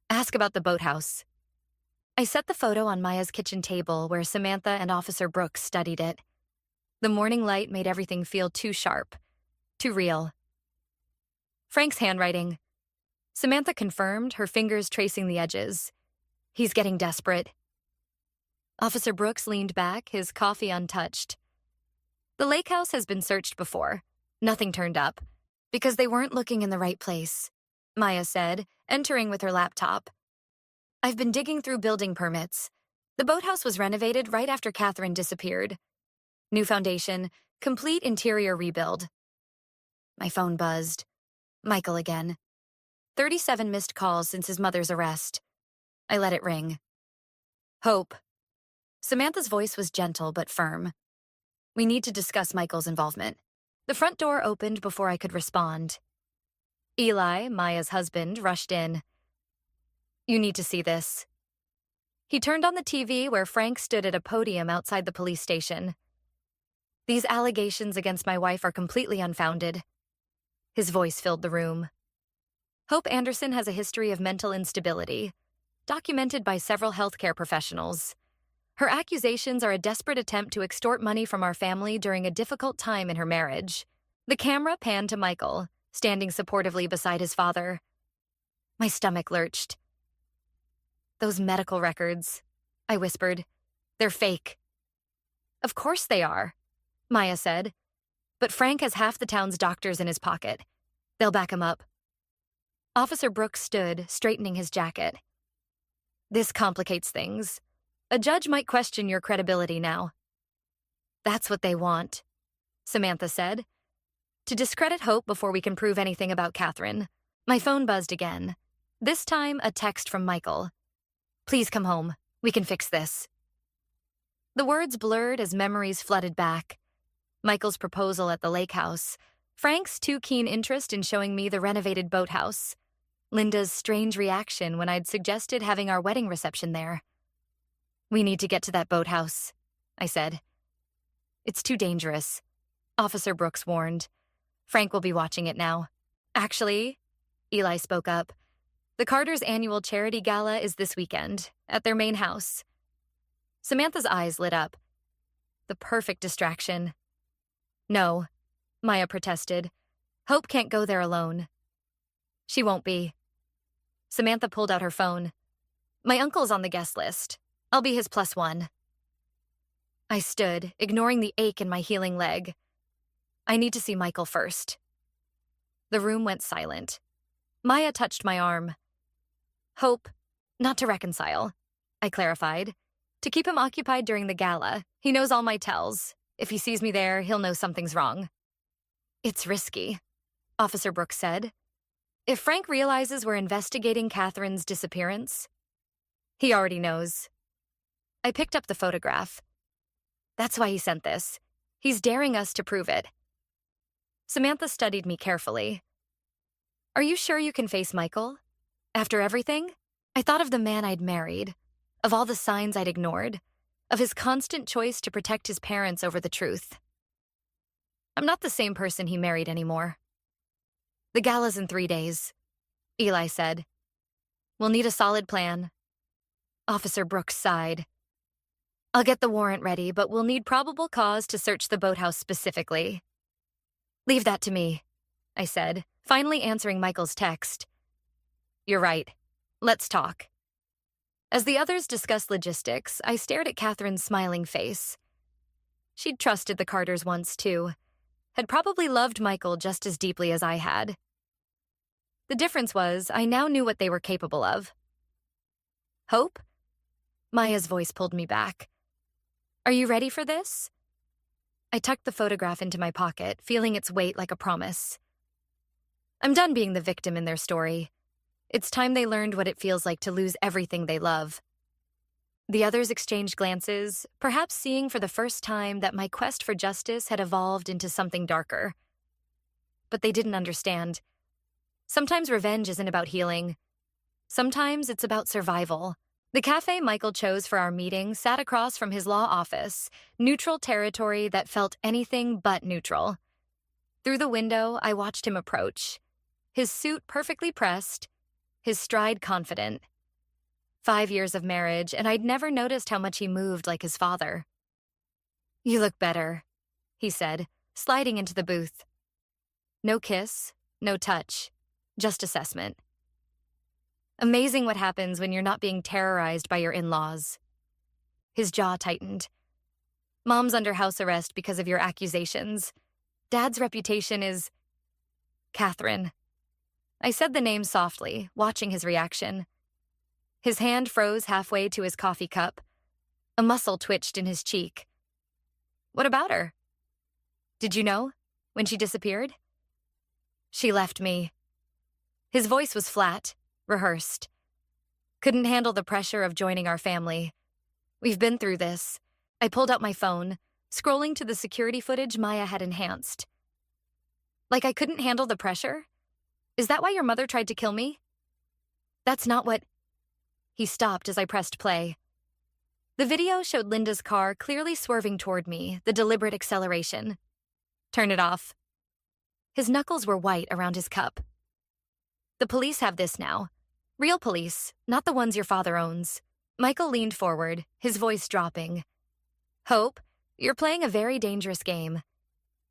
Ask about the boathouse." I set the photo on Maya's kitchen table where Samantha and Officer Brooks studied it. The morning light made everything feel too sharp, too real. Frank's handwriting. Samantha confirmed, her fingers tracing the edges. He's getting desperate. Officer Brooks leaned back, his coffee untouched. The lake house has been searched before. Nothing turned up, because they weren't looking in the right place, Maya said, entering with her laptop. I've been digging through building permits. The boathouse was renovated right after Catherine disappeared. New foundation, complete interior rebuild. My phone buzzed. Michael again. 37 missed calls since his mother's arrest. I let it ring. Hope. Samantha's voice was gentle but firm. We need to discuss Michael's involvement. The front door opened before I could respond. Eli, Maya's husband, rushed in. You need to see this. He turned on the TV where Frank stood at a podium outside the police station. These allegations against my wife are completely unfounded. His voice filled the room. Hope Anderson has a history of mental instability, documented by several healthcare professionals. Her accusations are a desperate attempt to extort money from our family during a difficult time in her marriage. The camera panned to Michael, standing supportively beside his father. My stomach lurched. Those medical records, I whispered. They're fake. Of course they are, Maya said. But Frank has half the town's doctors in his pocket. They'll back him up. Officer Brooks stood, straightening his jacket. This complicates things. A judge might question your credibility now. That's what they want, Samantha said. To discredit Hope before we can prove anything about Catherine. My phone buzzed again. This time, a text from Michael. Please come home. We can fix this. The words blurred as memories flooded back. Michael's proposal at the lake house. Frank's too keen interest in showing me the renovated boathouse. Linda's strange reaction when I'd suggested having our wedding reception there. We need to get to that boathouse, I said. It's too dangerous, Officer Brooks warned. Frank will be watching it now. Actually, Eli spoke up. The Carters' annual charity gala is this weekend, at their main house. Samantha's eyes lit up. The perfect distraction. No, Maya protested. Hope can't go there alone. She won't be. Samantha pulled out her phone. My uncle's on the guest list. I'll be his +1. I stood, ignoring the ache in my healing leg. I need to see Michael first. The room went silent. Maya touched my arm. Hope, not to reconcile, I clarified. To keep him occupied during the gala. He knows all my tells. If he sees me there, he'll know something's wrong. It's risky, Officer Brooks said. If Frank realizes we're investigating Catherine's disappearance, he already knows. I picked up the photograph. That's why he sent this. He's daring us to prove it. Samantha studied me carefully. Are you sure you can face Michael? After everything? I thought of the man I'd married, of all the signs I'd ignored, of his constant choice to protect his parents over the truth. I'm not the same person he married anymore. The gala's in 3 days, Eli said. We'll need a solid plan. Officer Brooks sighed. I'll get the warrant ready, but we'll need probable cause to search the boathouse specifically. Leave that to me, I said, finally answering Michael's text. You're right. Let's talk. As the others discussed logistics, I stared at Catherine's smiling face. She'd trusted the Carters once, too. Had probably loved Michael just as deeply as I had. The difference was I now knew what they were capable of. Hope? Maya's voice pulled me back. Are you ready for this? I tucked the photograph into my pocket, feeling its weight like a promise. I'm done being the victim in their story. It's time they learned what it feels like to lose everything they love. The others exchanged glances, perhaps seeing for the first time that my quest for justice had evolved into something darker. But they didn't understand. Sometimes revenge isn't about healing. Sometimes it's about survival. The cafe Michael chose for our meeting sat across from his law office, neutral territory that felt anything but neutral. Through the window, I watched him approach. His suit perfectly pressed, his stride confident. 5 years of marriage, and I'd never noticed how much he moved like his father. You look better, he said, sliding into the booth. No kiss, no touch, just assessment. Amazing what happens when you're not being terrorized by your in-laws. His jaw tightened. Mom's under house arrest because of your accusations. Dad's reputation is... Catherine. I said the name softly, watching his reaction. His hand froze halfway to his coffee cup. A muscle twitched in his cheek. What about her? Did you know, when she disappeared? She left me. His voice was flat, rehearsed. Couldn't handle the pressure of joining our family. We've been through this. I pulled out my phone, scrolling to the security footage Maya had enhanced. Like I couldn't handle the pressure? Is that why your mother tried to kill me? That's not what... He stopped as I pressed play. The video showed Linda's car clearly swerving toward me, the deliberate acceleration. Turn it off. His knuckles were white around his cup. The police have this now. Real police, not the ones your father owns. Michael leaned forward, his voice dropping. Hope, you're playing a very dangerous game.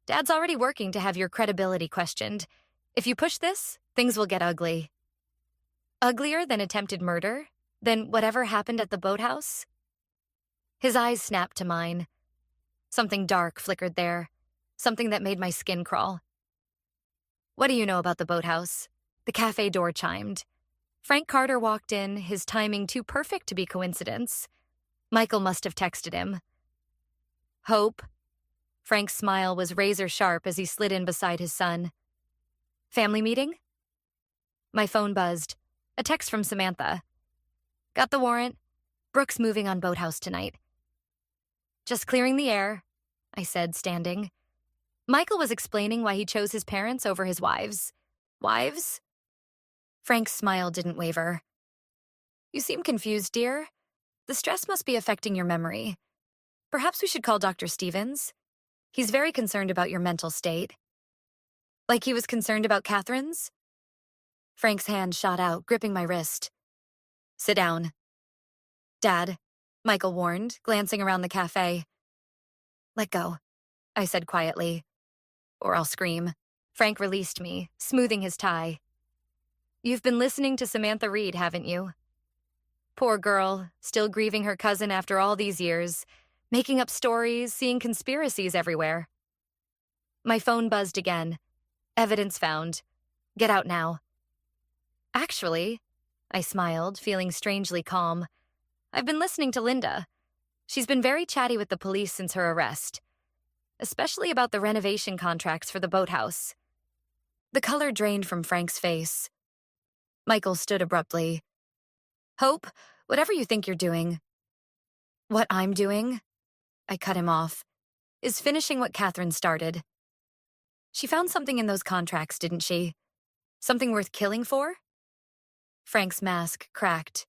Dad's already working to have your credibility questioned. If you push this, things will get ugly. Uglier than attempted murder? Than whatever happened at the boathouse? His eyes snapped to mine. Something dark flickered there. Something that made my skin crawl. What do you know about the boathouse? The cafe door chimed. Frank Carter walked in, his timing too perfect to be coincidence. Michael must have texted him. Hope. Frank's smile was razor sharp as he slid in beside his son. Family meeting? My phone buzzed. A text from Samantha. Got the warrant. Brooke's moving on boathouse tonight. Just clearing the air, I said, standing. Michael was explaining why he chose his parents over his wives. Wives? Frank's smile didn't waver. You seem confused, dear. The stress must be affecting your memory. Perhaps we should call Dr. Stevens. He's very concerned about your mental state. Like he was concerned about Catherine's? Frank's hand shot out, gripping my wrist. Sit down. Dad, Michael warned, glancing around the cafe. Let go, I said quietly. Or I'll scream. Frank released me, smoothing his tie. You've been listening to Samantha Reed, haven't you? Poor girl, still grieving her cousin after all these years, making up stories, seeing conspiracies everywhere. My phone buzzed again. Evidence found. Get out now. Actually, I smiled, feeling strangely calm. I've been listening to Linda. She's been very chatty with the police since her arrest, especially about the renovation contracts for the boathouse. The color drained from Frank's face. Michael stood abruptly. Hope, whatever you think you're doing. What I'm doing, I cut him off, is finishing what Catherine started. She found something in those contracts, didn't she? Something worth killing for? Frank's mask cracked.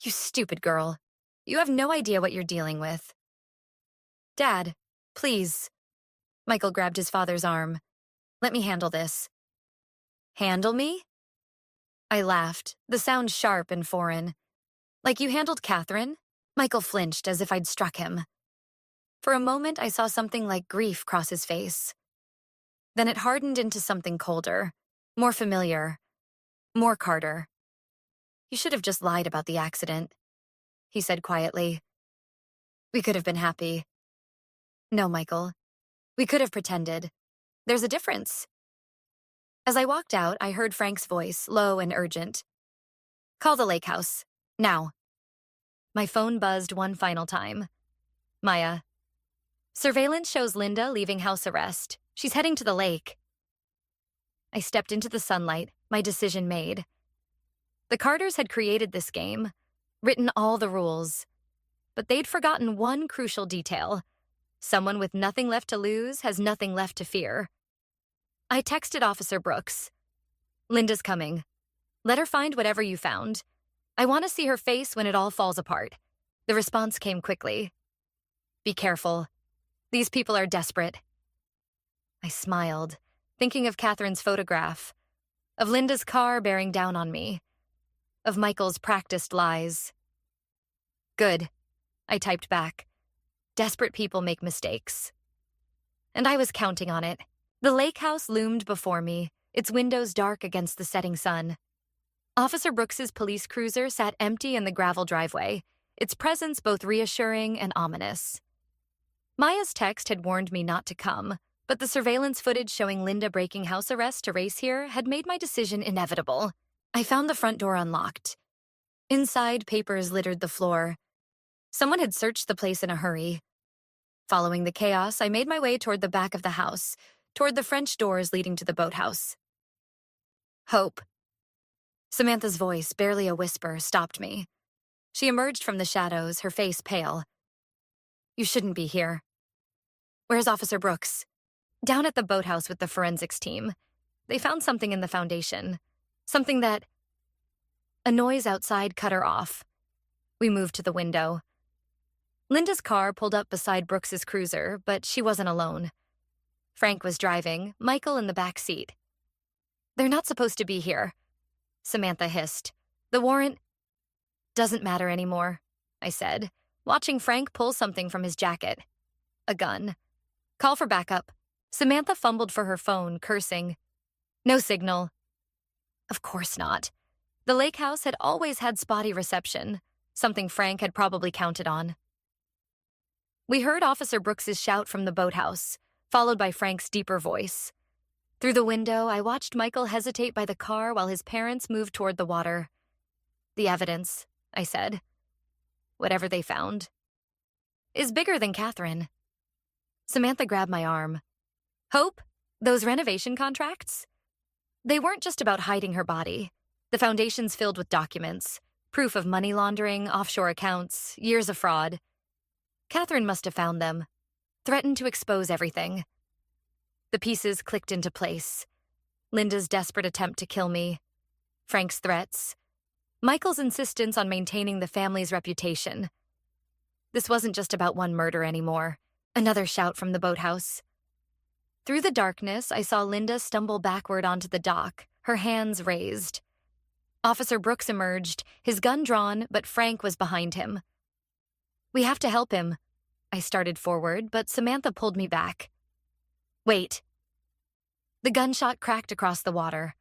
You stupid girl. You have no idea what you're dealing with. Dad, please. Michael grabbed his father's arm. Let me handle this. Handle me? I laughed, the sound sharp and foreign. Like you handled Catherine? Michael flinched as if I'd struck him. For a moment, I saw something like grief cross his face. Then it hardened into something colder, more familiar, more Carter. You should have just lied about the accident, he said quietly. We could have been happy. No, Michael. We could have pretended. There's a difference. As I walked out, I heard Frank's voice, low and urgent. Call the lake house. Now. My phone buzzed one final time. Maya. Surveillance shows Linda leaving house arrest. She's heading to the lake. I stepped into the sunlight, my decision made. The Carters had created this game, written all the rules. But they'd forgotten one crucial detail. Someone with nothing left to lose has nothing left to fear. I texted Officer Brooks. Linda's coming. Let her find whatever you found. I want to see her face when it all falls apart. The response came quickly. Be careful. These people are desperate. I smiled, thinking of Catherine's photograph, of Linda's car bearing down on me, of Michael's practiced lies. Good, I typed back. Desperate people make mistakes. And I was counting on it. The lake house loomed before me, its windows dark against the setting sun. Officer Brooks's police cruiser sat empty in the gravel driveway, its presence both reassuring and ominous. Maya's text had warned me not to come, but the surveillance footage showing Linda breaking house arrest to race here had made my decision inevitable. I found the front door unlocked. Inside, papers littered the floor. Someone had searched the place in a hurry. Following the chaos, I made my way toward the back of the house, toward the French doors leading to the boathouse. Hope. Samantha's voice, barely a whisper, stopped me. She emerged from the shadows, her face pale. You shouldn't be here. Where's Officer Brooks? Down at the boathouse with the forensics team. They found something in the foundation. Something that... A noise outside cut her off. We moved to the window. Linda's car pulled up beside Brooks's cruiser, but she wasn't alone. Frank was driving, Michael in the back seat. They're not supposed to be here, Samantha hissed. The warrant doesn't matter anymore, I said, watching Frank pull something from his jacket. A gun. Call for backup. Samantha fumbled for her phone, cursing. No signal. Of course not. The lake house had always had spotty reception, something Frank had probably counted on. We heard Officer Brooks's shout from the boathouse, followed by Frank's deeper voice. Through the window, I watched Michael hesitate by the car while his parents moved toward the water. The evidence, I said, whatever they found, is bigger than Catherine. Samantha grabbed my arm. Hope, those renovation contracts? They weren't just about hiding her body. The foundation's filled with documents, proof of money laundering, offshore accounts, years of fraud. Catherine must have found them, threatened to expose everything. The pieces clicked into place. Linda's desperate attempt to kill me, Frank's threats, Michael's insistence on maintaining the family's reputation. This wasn't just about one murder anymore. Another shout from the boathouse. Through the darkness, I saw Linda stumble backward onto the dock, her hands raised. Officer Brooks emerged, his gun drawn, but Frank was behind him. We have to help him. I started forward, but Samantha pulled me back. Wait. The gunshot cracked across the water.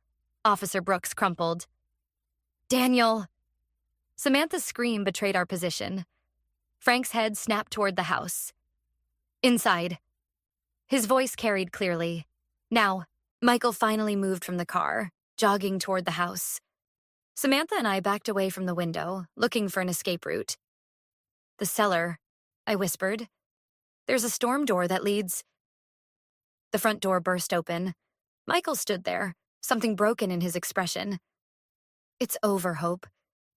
Officer Brooks crumpled. Daniel! Samantha's scream betrayed our position. Frank's head snapped toward the house. Inside. His voice carried clearly. Now, Michael finally moved from the car, jogging toward the house. Samantha and I backed away from the window, looking for an escape route. The cellar, I whispered. There's a storm door that leads... The front door burst open. Michael stood there, something broken in his expression. It's over, Hope.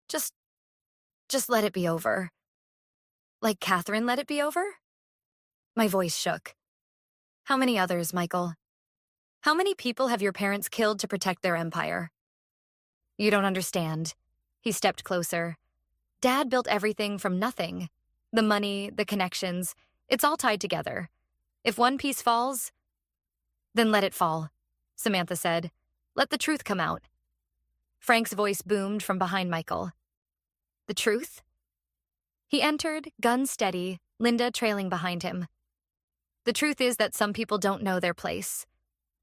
Just let it be over. Like Catherine let it be over? My voice shook. How many others, Michael? How many people have your parents killed to protect their empire? You don't understand. He stepped closer. Dad built everything from nothing. The money, the connections, it's all tied together. If one piece falls, then let it fall, Samantha said. Let the truth come out. Frank's voice boomed from behind Michael. The truth? He entered, gun steady, Linda trailing behind him. The truth is that some people don't know their place.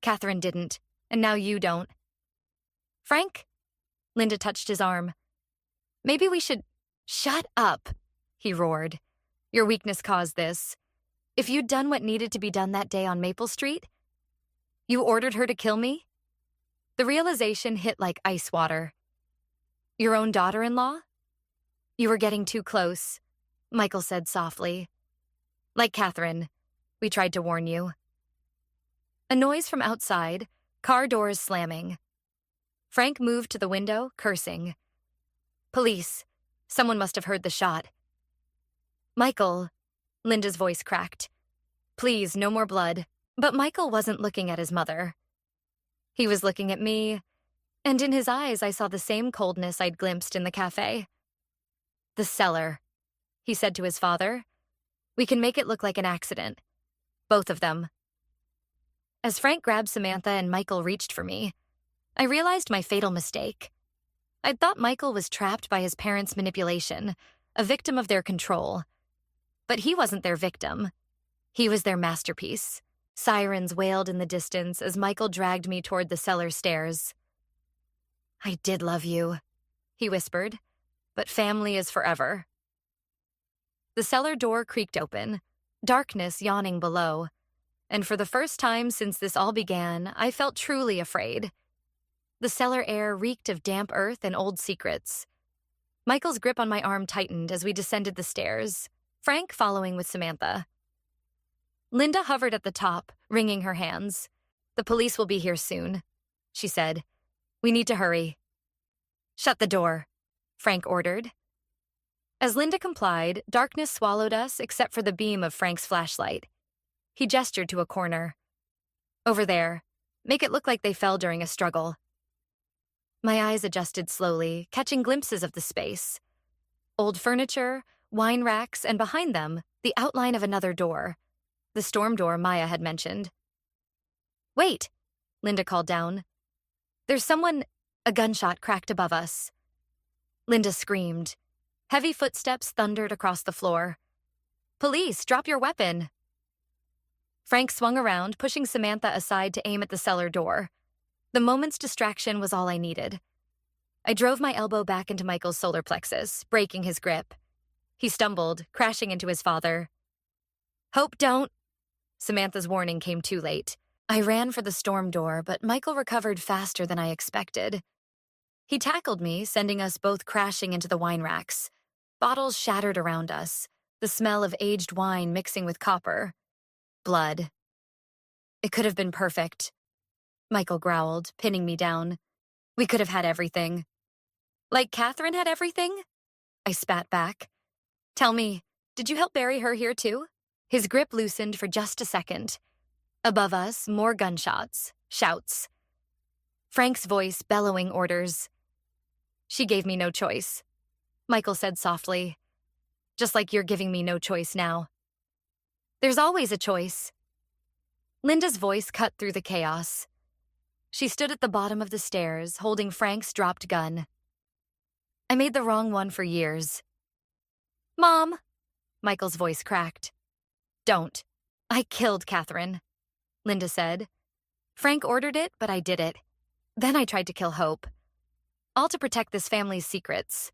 Catherine didn't, and now you don't. Frank? Linda touched his arm. Maybe we should... Shut up, he roared. Your weakness caused this. If you'd done what needed to be done that day on Maple Street, you ordered her to kill me? The realization hit like ice water. Your own daughter-in-law? You were getting too close, Michael said softly. Like Catherine, we tried to warn you. A noise from outside, car doors slamming. Frank moved to the window, cursing. Police. Someone must have heard the shot. Michael, Linda's voice cracked. Please, no more blood. But Michael wasn't looking at his mother. He was looking at me, and in his eyes I saw the same coldness I'd glimpsed in the cafe. The cellar, he said to his father. We can make it look like an accident. Both of them. As Frank grabbed Samantha and Michael reached for me, I realized my fatal mistake. I'd thought Michael was trapped by his parents' manipulation, a victim of their control. But he wasn't their victim. He was their masterpiece. Sirens wailed in the distance as Michael dragged me toward the cellar stairs. I did love you, he whispered, but family is forever. The cellar door creaked open, darkness yawning below, and for the first time since this all began, I felt truly afraid. The cellar air reeked of damp earth and old secrets. Michael's grip on my arm tightened as we descended the stairs, Frank following with Samantha. Linda hovered at the top, wringing her hands. The police will be here soon, she said. We need to hurry. Shut the door, Frank ordered. As Linda complied, darkness swallowed us except for the beam of Frank's flashlight. He gestured to a corner. Over there. Make it look like they fell during a struggle. My eyes adjusted slowly, catching glimpses of the space. Old furniture, wine racks, and behind them, the outline of another door. The storm door Maya had mentioned. Wait, Linda called down. There's someone. A gunshot cracked above us. Linda screamed. Heavy footsteps thundered across the floor. Police, drop your weapon. Frank swung around, pushing Samantha aside to aim at the cellar door. The moment's distraction was all I needed. I drove my elbow back into Michael's solar plexus, breaking his grip. He stumbled, crashing into his father. Hope don't. Samantha's warning came too late. I ran for the storm door, but Michael recovered faster than I expected. He tackled me, sending us both crashing into the wine racks. Bottles shattered around us, the smell of aged wine mixing with copper. Blood. It could have been perfect, Michael growled, pinning me down. We could have had everything. Like Catherine had everything? I spat back. Tell me, did you help bury her here too? His grip loosened for just a second. Above us, more gunshots, shouts. Frank's voice bellowing orders. She gave me no choice, Michael said softly. Just like you're giving me no choice now. There's always a choice. Linda's voice cut through the chaos. She stood at the bottom of the stairs, holding Frank's dropped gun. I made the wrong one for years. Mom, Michael's voice cracked. Don't. I killed Catherine, Linda said. Frank ordered it, but I did it. Then I tried to kill Hope. All to protect this family's secrets.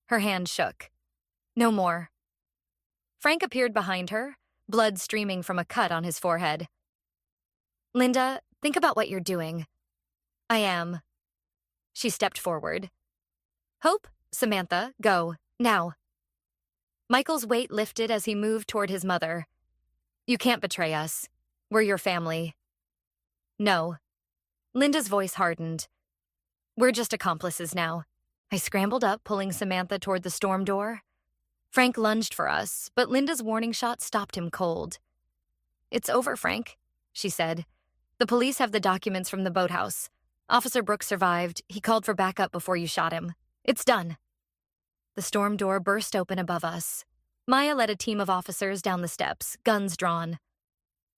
Her hand shook. No more. Frank appeared behind her, blood streaming from a cut on his forehead. Linda, think about what you're doing. I am. She stepped forward. Hope, Samantha, go, now. Michael's weight lifted as he moved toward his mother. You can't betray us. We're your family. No. Linda's voice hardened. We're just accomplices now. I scrambled up, pulling Samantha toward the storm door. Frank lunged for us, but Linda's warning shot stopped him cold. It's over, Frank, she said. The police have the documents from the boathouse. Officer Brooks survived. He called for backup before you shot him. It's done. The storm door burst open above us. Maya led a team of officers down the steps, guns drawn.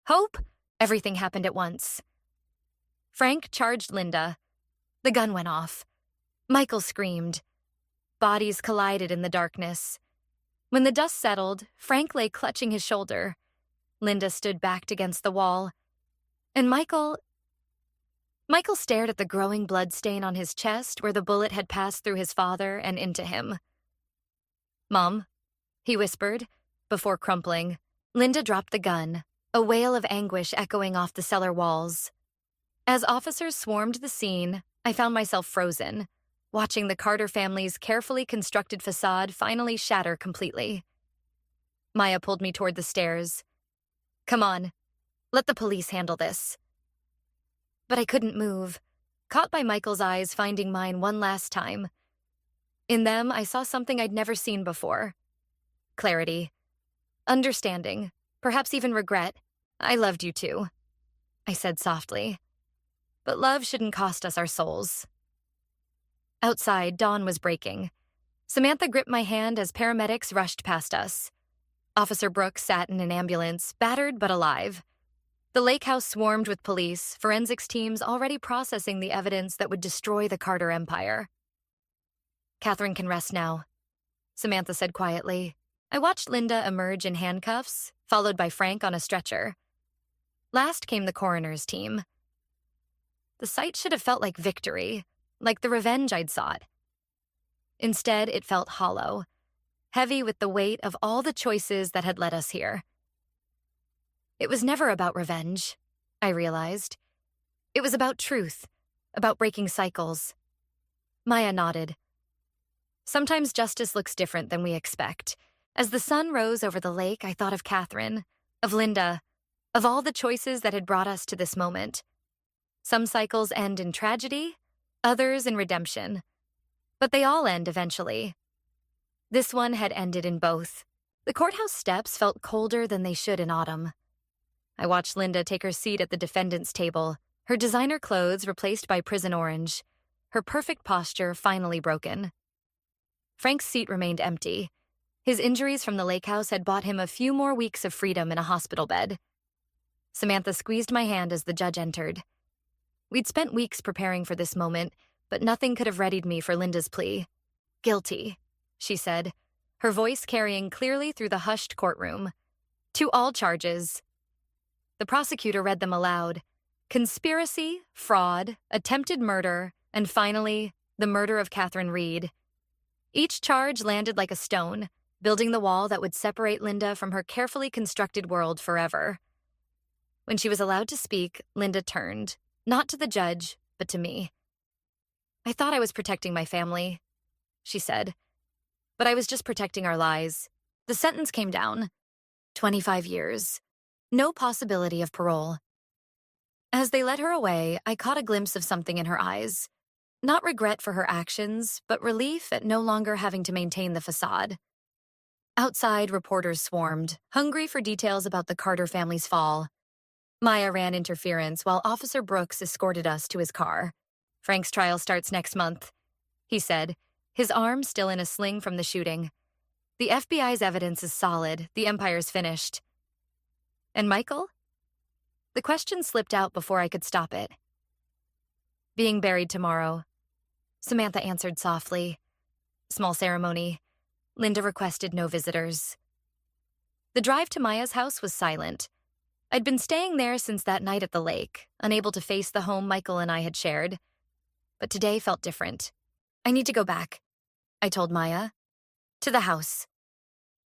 Hope! Everything happened at once. Frank charged Linda. The gun went off. Michael screamed. Bodies collided in the darkness. When the dust settled, Frank lay clutching his shoulder. Linda stood backed against the wall. And Michael stared at the growing bloodstain on his chest where the bullet had passed through his father and into him. Mom, he whispered, before crumpling. Linda dropped the gun, a wail of anguish echoing off the cellar walls. As officers swarmed the scene, I found myself frozen, watching the Carter family's carefully constructed facade finally shatter completely. Maya pulled me toward the stairs. "Come on, let the police handle this." But I couldn't move, caught by Michael's eyes finding mine one last time. In them, I saw something I'd never seen before. Clarity. Understanding. Perhaps even regret. "I loved you too," I said softly. "But love shouldn't cost us our souls." Outside, dawn was breaking. Samantha gripped my hand as paramedics rushed past us. Officer Brooks sat in an ambulance, battered but alive. The lake house swarmed with police, forensics teams already processing the evidence that would destroy the Carter empire. "Catherine can rest now," Samantha said quietly. I watched Linda emerge in handcuffs, followed by Frank on a stretcher. Last came the coroner's team. The sight should have felt like victory, like the revenge I'd sought. Instead, it felt hollow, heavy with the weight of all the choices that had led us here. It was never about revenge, I realized. It was about truth, about breaking cycles. Maya nodded. Sometimes justice looks different than we expect. As the sun rose over the lake, I thought of Catherine, of Linda, of all the choices that had brought us to this moment. Some cycles end in tragedy, others in redemption. But they all end eventually. This one had ended in both. The courthouse steps felt colder than they should in autumn. I watched Linda take her seat at the defendant's table, her designer clothes replaced by prison orange, her perfect posture finally broken. Frank's seat remained empty. His injuries from the lake house had bought him a few more weeks of freedom in a hospital bed. Samantha squeezed my hand as the judge entered. We'd spent weeks preparing for this moment, but nothing could have readied me for Linda's plea. "Guilty," she said, her voice carrying clearly through the hushed courtroom. "To all charges." The prosecutor read them aloud. Conspiracy, fraud, attempted murder, and finally, the murder of Catherine Reed. Each charge landed like a stone, building the wall that would separate Linda from her carefully constructed world forever. When she was allowed to speak, Linda turned, not to the judge, but to me. "I thought I was protecting my family," she said. "But I was just protecting our lies." The sentence came down. 25 years. No possibility of parole. As they led her away, I caught a glimpse of something in her eyes. Not regret for her actions, but relief at no longer having to maintain the facade. Outside, reporters swarmed, hungry for details about the Carter family's fall. Maya ran interference while Officer Brooks escorted us to his car. "Frank's trial starts next month," he said, his arm still in a sling from the shooting. "The FBI's evidence is solid. The empire's finished." "And Michael?" The question slipped out before I could stop it. "Being buried tomorrow," Samantha answered softly. "Small ceremony. Linda requested no visitors." The drive to Maya's house was silent. I'd been staying there since that night at the lake, unable to face the home Michael and I had shared. But today felt different. "I need to go back," I told Maya. "To the house."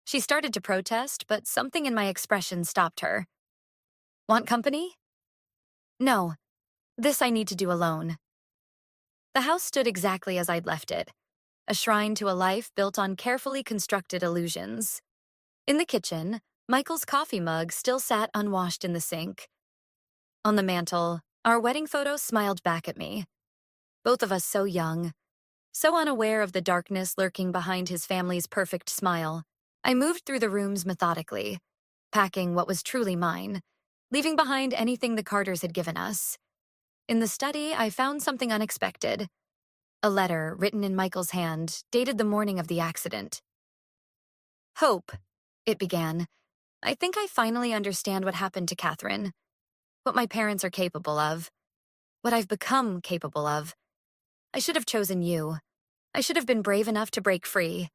She started to protest, but something in my expression stopped her. "Want company?" "No. This I need to do alone." The house stood exactly as I'd left it, a shrine to a life built on carefully constructed illusions. In the kitchen, Michael's coffee mug still sat unwashed in the sink. On the mantel, our wedding photo smiled back at me. Both of us so young, so unaware of the darkness lurking behind his family's perfect smile. I moved through the rooms methodically, packing what was truly mine, leaving behind anything the Carters had given us. In the study, I found something unexpected. A letter written in Michael's hand, dated the morning of the accident. "Hope," it began. "I think I finally understand what happened to Catherine. What my parents are capable of. What I've become capable of. I should have chosen you. I should have been brave enough to break free.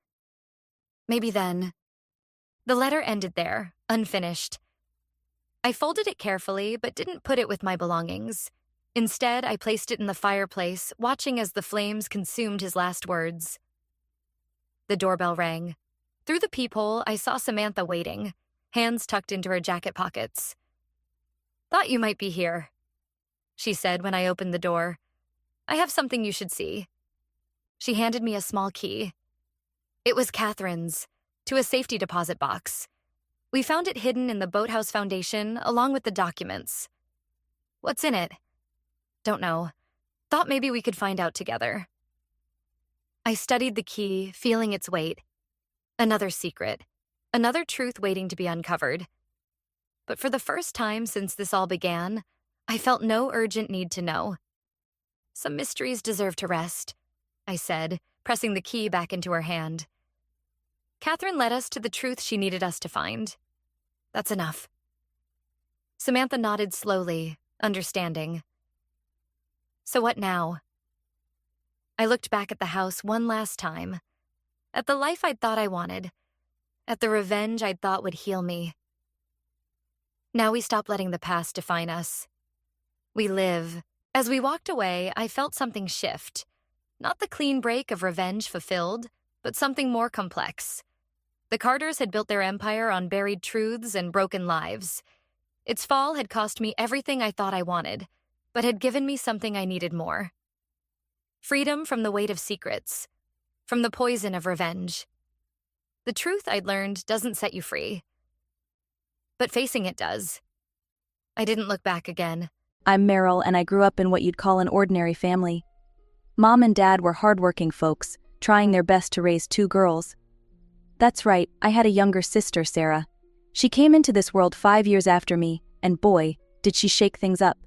Maybe then." The letter ended there, unfinished. I folded it carefully, but didn't put it with my belongings. Instead, I placed it in the fireplace, watching as the flames consumed his last words. The doorbell rang. Through the peephole, I saw Samantha waiting, hands tucked into her jacket pockets. "Thought you might be here," she said when I opened the door. "I have something you should see." She handed me a small key. It was Catherine's, to a safety deposit box. We found it hidden in the Boathouse Foundation along with the documents. "What's in it?" "Don't know. Thought maybe we could find out together." I studied the key, feeling its weight. Another secret. Another truth waiting to be uncovered. But for the first time since this all began, I felt no urgent need to know. "Some mysteries deserve to rest," I said, pressing the key back into her hand. Catherine led us to the truth she needed us to find. "That's enough." Samantha nodded slowly, understanding. "So what now?" I looked back at the house one last time. At the life I'd thought I wanted. At the revenge I'd thought would heal me. Now we stop letting the past define us. We live. As we walked away, I felt something shift. Not the clean break of revenge fulfilled, but something more complex. The Carters had built their empire on buried truths and broken lives. Its fall had cost me everything I thought I wanted, but had given me something I needed more. Freedom from the weight of secrets, from the poison of revenge. The truth I'd learned doesn't set you free, but facing it does. I didn't look back again. I'm Meryl, and I grew up in what you'd call an ordinary family. Mom and Dad were hardworking folks, trying their best to raise 2 girls. That's right, I had a younger sister, Sarah. She came into this world 5 years after me, and boy, did she shake things up.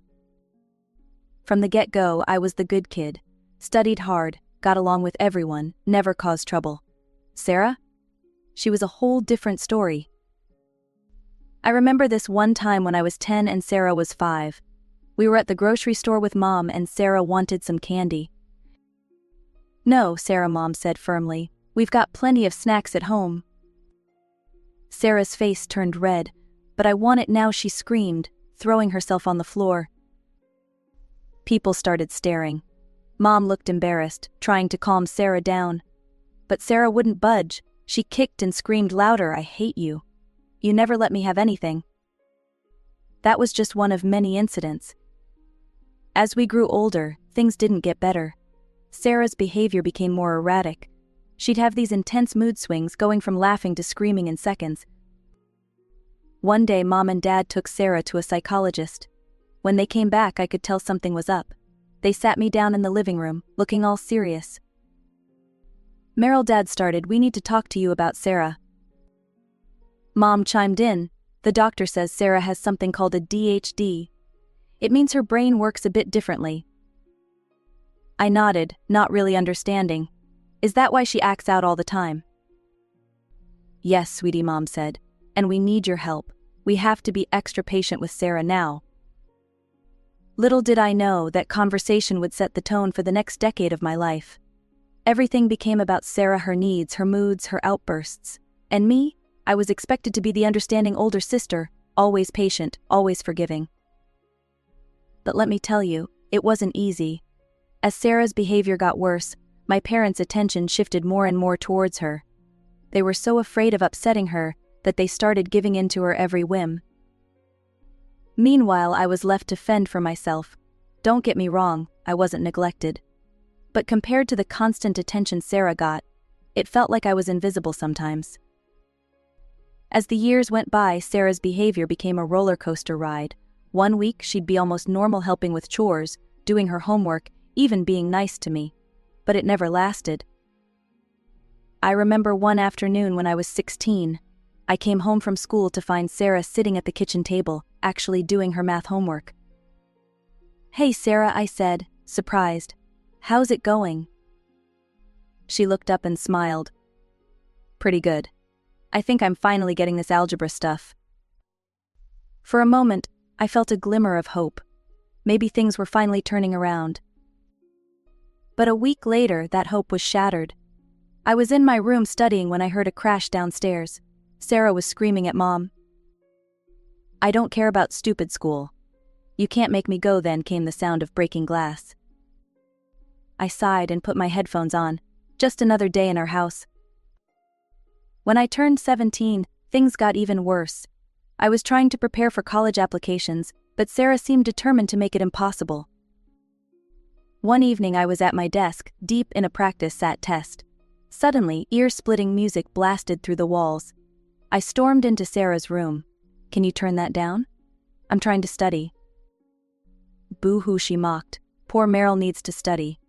From the get-go, I was the good kid. Studied hard, got along with everyone, never caused trouble. Sarah? She was a whole different story. I remember this one time when I was 10 and Sarah was 5. We were at the grocery store with Mom and Sarah wanted some candy. "No, Sarah," Mom said firmly. "We've got plenty of snacks at home." Sarah's face turned red, "But I want it now," she screamed, throwing herself on the floor. People started staring. Mom looked embarrassed, trying to calm Sarah down. But Sarah wouldn't budge. She kicked and screamed louder, "I hate you. You never let me have anything." That was just one of many incidents. As we grew older, things didn't get better. Sarah's behavior became more erratic. She'd have these intense mood swings, going from laughing to screaming in seconds. One day, Mom and Dad took Sarah to a psychologist. When they came back, I could tell something was up. They sat me down in the living room, looking all serious. "Meryl," Dad started, "we need to talk to you about Sarah." Mom chimed in. "The doctor says Sarah has something called a DHD. It means her brain works a bit differently." I nodded, not really understanding. "Is that why she acts out all the time?" "Yes, sweetie," Mom said. "And we need your help. We have to be extra patient with Sarah now." Little did I know that conversation would set the tone for the next decade of my life. Everything became about Sarah, her needs, her moods, her outbursts. And me? I was expected to be the understanding older sister, always patient, always forgiving. But let me tell you, it wasn't easy. As Sarah's behavior got worse, my parents' attention shifted more and more towards her. They were so afraid of upsetting her that they started giving in to her every whim. Meanwhile, I was left to fend for myself. Don't get me wrong, I wasn't neglected. But compared to the constant attention Sarah got, it felt like I was invisible sometimes. As the years went by, Sarah's behavior became a roller coaster ride. One week, she'd be almost normal, helping with chores, doing her homework, even being nice to me. But it never lasted. I remember one afternoon when I was 16. I came home from school to find Sarah sitting at the kitchen table, actually doing her math homework. "Hey, Sarah," I said, surprised. "How's it going?" She looked up and smiled. "Pretty good. I think I'm finally getting this algebra stuff." For a moment, I felt a glimmer of hope. Maybe things were finally turning around. But a week later, that hope was shattered. I was in my room studying when I heard a crash downstairs. Sarah was screaming at Mom. "I don't care about stupid school. You can't make me go then," came the sound of breaking glass. I sighed and put my headphones on. Just another day in our house. When I turned 17, things got even worse. I was trying to prepare for college applications, but Sarah seemed determined to make it impossible. One evening I was at my desk, deep in a practice SAT test. Suddenly, ear-splitting music blasted through the walls. I stormed into Sarah's room. "Can you turn that down? I'm trying to study." "Boo-hoo," she mocked. "Poor Meryl needs to study."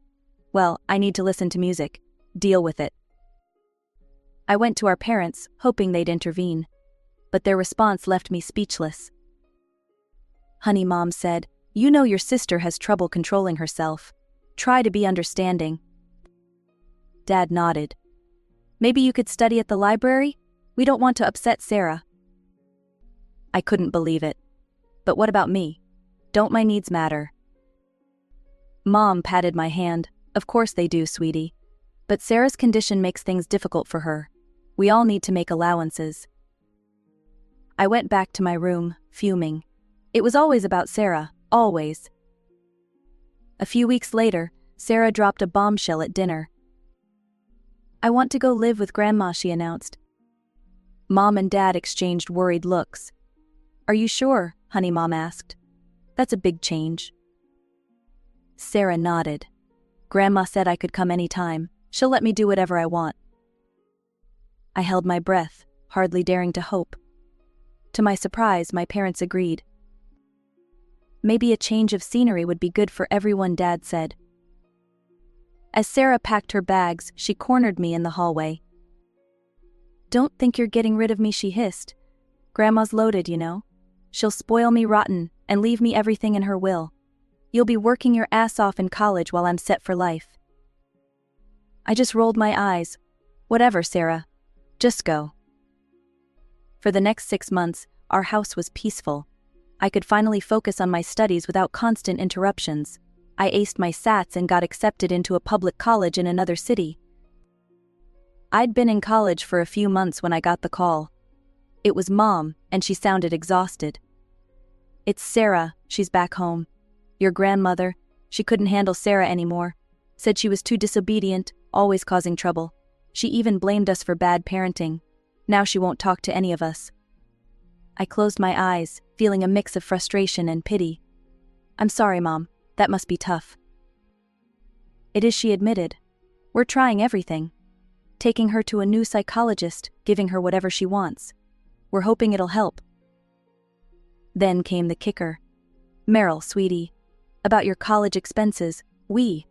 "Well, I need to listen to music. Deal with it." I went to our parents, hoping they'd intervene. But their response left me speechless. "Honey," Mom said, "you know your sister has trouble controlling herself. Try to be understanding." Dad nodded. "Maybe you could study at the library? We don't want to upset Sarah." I couldn't believe it. "But what about me? Don't my needs matter?" Mom patted my hand. "Of course they do, sweetie. But Sarah's condition makes things difficult for her. We all need to make allowances." I went back to my room, fuming. It was always about Sarah, always. A few weeks later, Sarah dropped a bombshell at dinner. "I want to go live with Grandma," she announced. Mom and Dad exchanged worried looks. "Are you sure?" Honey, Mom asked. "That's a big change." Sarah nodded. "Grandma said I could come any time. She'll let me do whatever I want." I held my breath, hardly daring to hope. To my surprise, my parents agreed. "Maybe a change of scenery would be good for everyone," Dad said. As Sarah packed her bags, she cornered me in the hallway. "Don't think you're getting rid of me," she hissed. "Grandma's loaded, you know. She'll spoil me rotten and leave me everything in her will. You'll be working your ass off in college while I'm set for life." I just rolled my eyes. "Whatever, Sarah. Just go." For the next 6 months, our house was peaceful. I could finally focus on my studies without constant interruptions. I aced my SATs and got accepted into a public college in another city. I'd been in college for a few months when I got the call. It was Mom, and she sounded exhausted. "It's Sarah, she's back home. Your grandmother, she couldn't handle Sarah anymore. Said she was too disobedient, always causing trouble. She even blamed us for bad parenting. Now she won't talk to any of us." I closed my eyes, feeling a mix of frustration and pity. "I'm sorry, Mom. That must be tough." "It is," she admitted. "We're trying everything. Taking her to a new psychologist, giving her whatever she wants. We're hoping it'll help." Then came the kicker. "Meryl, sweetie, about your college expenses, we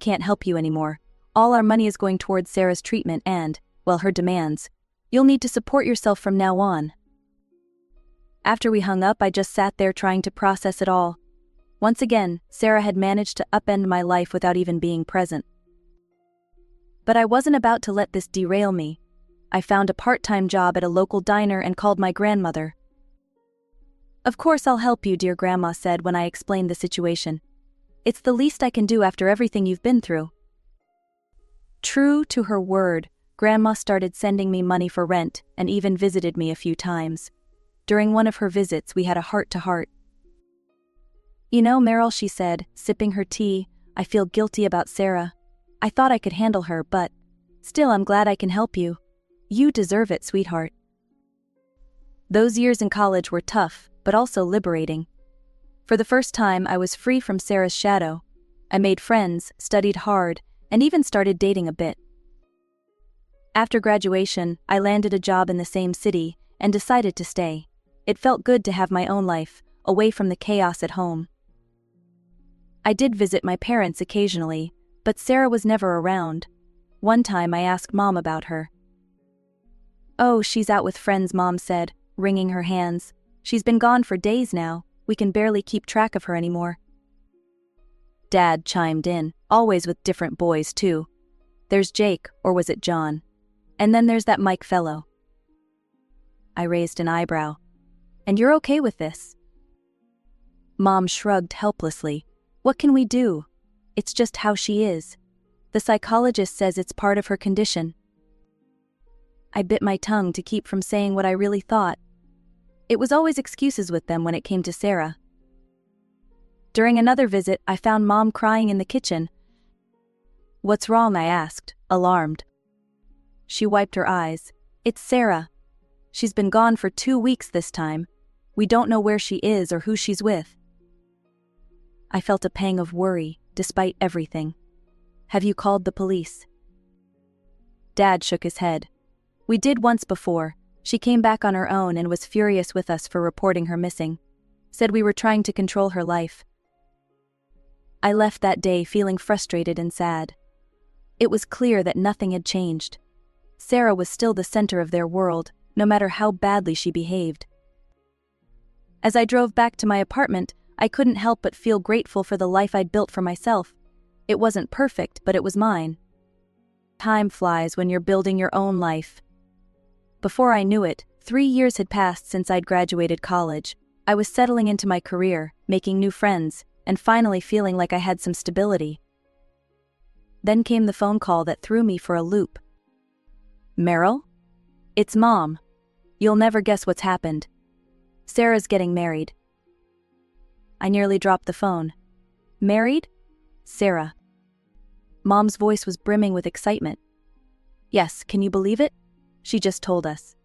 can't help you anymore. All our money is going towards Sarah's treatment and, well, her demands. You'll need to support yourself from now on." After we hung up, I just sat there trying to process it all. Once again, Sarah had managed to upend my life without even being present. But I wasn't about to let this derail me. I found a part-time job at a local diner and called my grandmother. "Of course I'll help you," dear Grandma said when I explained the situation. "It's the least I can do after everything you've been through." True to her word, Grandma started sending me money for rent and even visited me a few times. During one of her visits, we had a heart-to-heart. "You know, Meryl," she said, sipping her tea, "I feel guilty about Sarah. I thought I could handle her, but still I'm glad I can help you. You deserve it, sweetheart." Those years in college were tough, but also liberating. For the first time, I was free from Sarah's shadow. I made friends, studied hard, and even started dating a bit. After graduation, I landed a job in the same city and decided to stay. It felt good to have my own life, away from the chaos at home. I did visit my parents occasionally, but Sarah was never around. One time I asked Mom about her. "Oh, she's out with friends," Mom said, wringing her hands. "She's been gone for days now. We can barely keep track of her anymore." Dad chimed in, always with different boys too. "There's Jake, or was it John? And then there's that Mike fellow." I raised an eyebrow. "And you're okay with this?" Mom shrugged helplessly. "What can we do? It's just how she is. The psychologist says it's part of her condition." I bit my tongue to keep from saying what I really thought. It was always excuses with them when it came to Sarah. During another visit, I found Mom crying in the kitchen. "What's wrong?" I asked, alarmed. She wiped her eyes. "It's Sarah. She's been gone for 2 weeks this time. We don't know where she is or who she's with." I felt a pang of worry, despite everything. "Have you called the police?" Dad shook his head. "We did once before. She came back on her own and was furious with us for reporting her missing. Said we were trying to control her life." I left that day feeling frustrated and sad. It was clear that nothing had changed. Sarah was still the center of their world, no matter how badly she behaved. As I drove back to my apartment, I couldn't help but feel grateful for the life I'd built for myself. It wasn't perfect, but it was mine. Time flies when you're building your own life. Before I knew it, 3 years had passed since I'd graduated college. I was settling into my career, making new friends, and finally feeling like I had some stability. Then came the phone call that threw me for a loop. "Meryl? It's Mom. You'll never guess what's happened. Sarah's getting married." I nearly dropped the phone. "Married?" "Sarah." Mom's voice was brimming with excitement. "Yes, can you believe it? She just told us.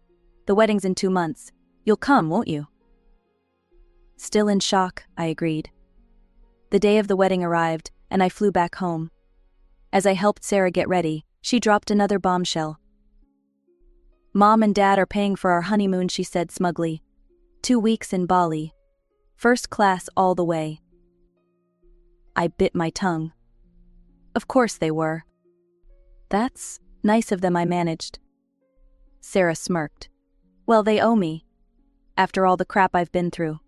The wedding's in 2 months. You'll come, won't you?" Still in shock, I agreed. The day of the wedding arrived, and I flew back home. As I helped Sarah get ready, she dropped another bombshell. "Mom and Dad are paying for our honeymoon," she said smugly. 2 weeks in Bali. First class all the way. I bit my tongue. Of course they were. "That's nice of them," I managed. Sarah smirked. "Well, they owe me. After all the crap I've been through."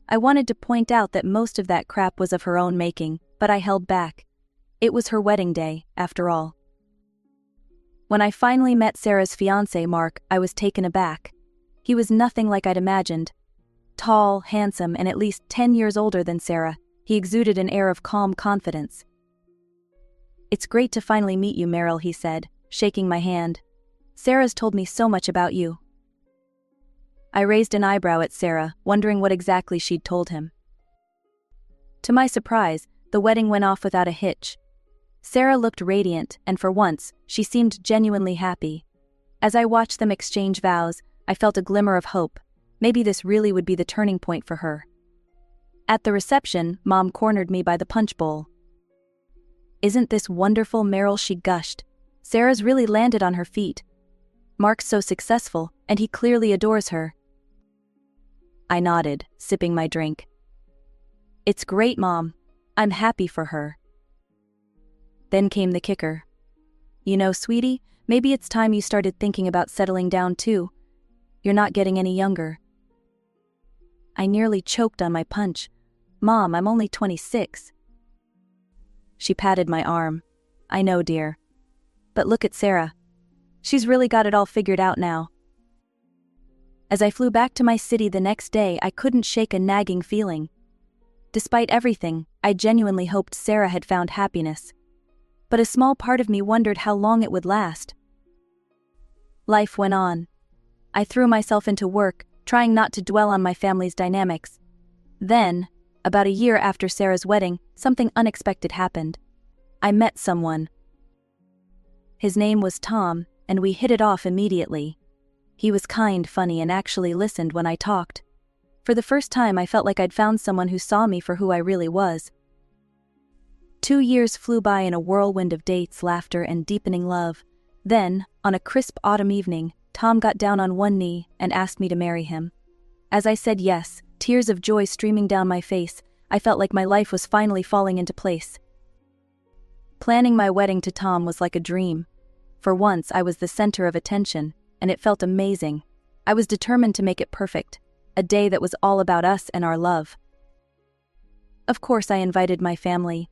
I wanted to point out that most of that crap was of her own making, but I held back. It was her wedding day, after all. When I finally met Sarah's fiancé, Mark, I was taken aback. He was nothing like I'd imagined. Tall, handsome, and at least 10 years older than Sarah, he exuded an air of calm confidence. "It's great to finally meet you, Meryl," he said, shaking my hand. "Sarah's told me so much about you." I raised an eyebrow at Sarah, wondering what exactly she'd told him. To my surprise, the wedding went off without a hitch. Sarah looked radiant, and for once, she seemed genuinely happy. As I watched them exchange vows, I felt a glimmer of hope. Maybe this really would be the turning point for her. At the reception, Mom cornered me by the punch bowl. "Isn't this wonderful, Meryl?" she gushed. "Sarah's really landed on her feet. Mark's so successful, and he clearly adores her." I nodded, sipping my drink. "It's great, Mom. I'm happy for her." Then came the kicker. "You know, sweetie, maybe it's time you started thinking about settling down too. You're not getting any younger." I nearly choked on my punch. "Mom, I'm only 26. She patted my arm. "I know, dear. But look at Sarah. She's really got it all figured out now." As I flew back to my city the next day, I couldn't shake a nagging feeling. Despite everything, I genuinely hoped Sarah had found happiness. But a small part of me wondered how long it would last. Life went on. I threw myself into work, trying not to dwell on my family's dynamics. Then, about a year after Sarah's wedding, something unexpected happened. I met someone. His name was Tom, and we hit it off immediately. He was kind, funny, and actually listened when I talked. For the first time, I felt like I'd found someone who saw me for who I really was. 2 years flew by in a whirlwind of dates, laughter, and deepening love. Then, on a crisp autumn evening, Tom got down on one knee and asked me to marry him. As I said yes, tears of joy streaming down my face, I felt like my life was finally falling into place. Planning my wedding to Tom was like a dream. For once, I was the center of attention, and it felt amazing. I was determined to make it perfect, a day that was all about us and our love. Of course, I invited my family.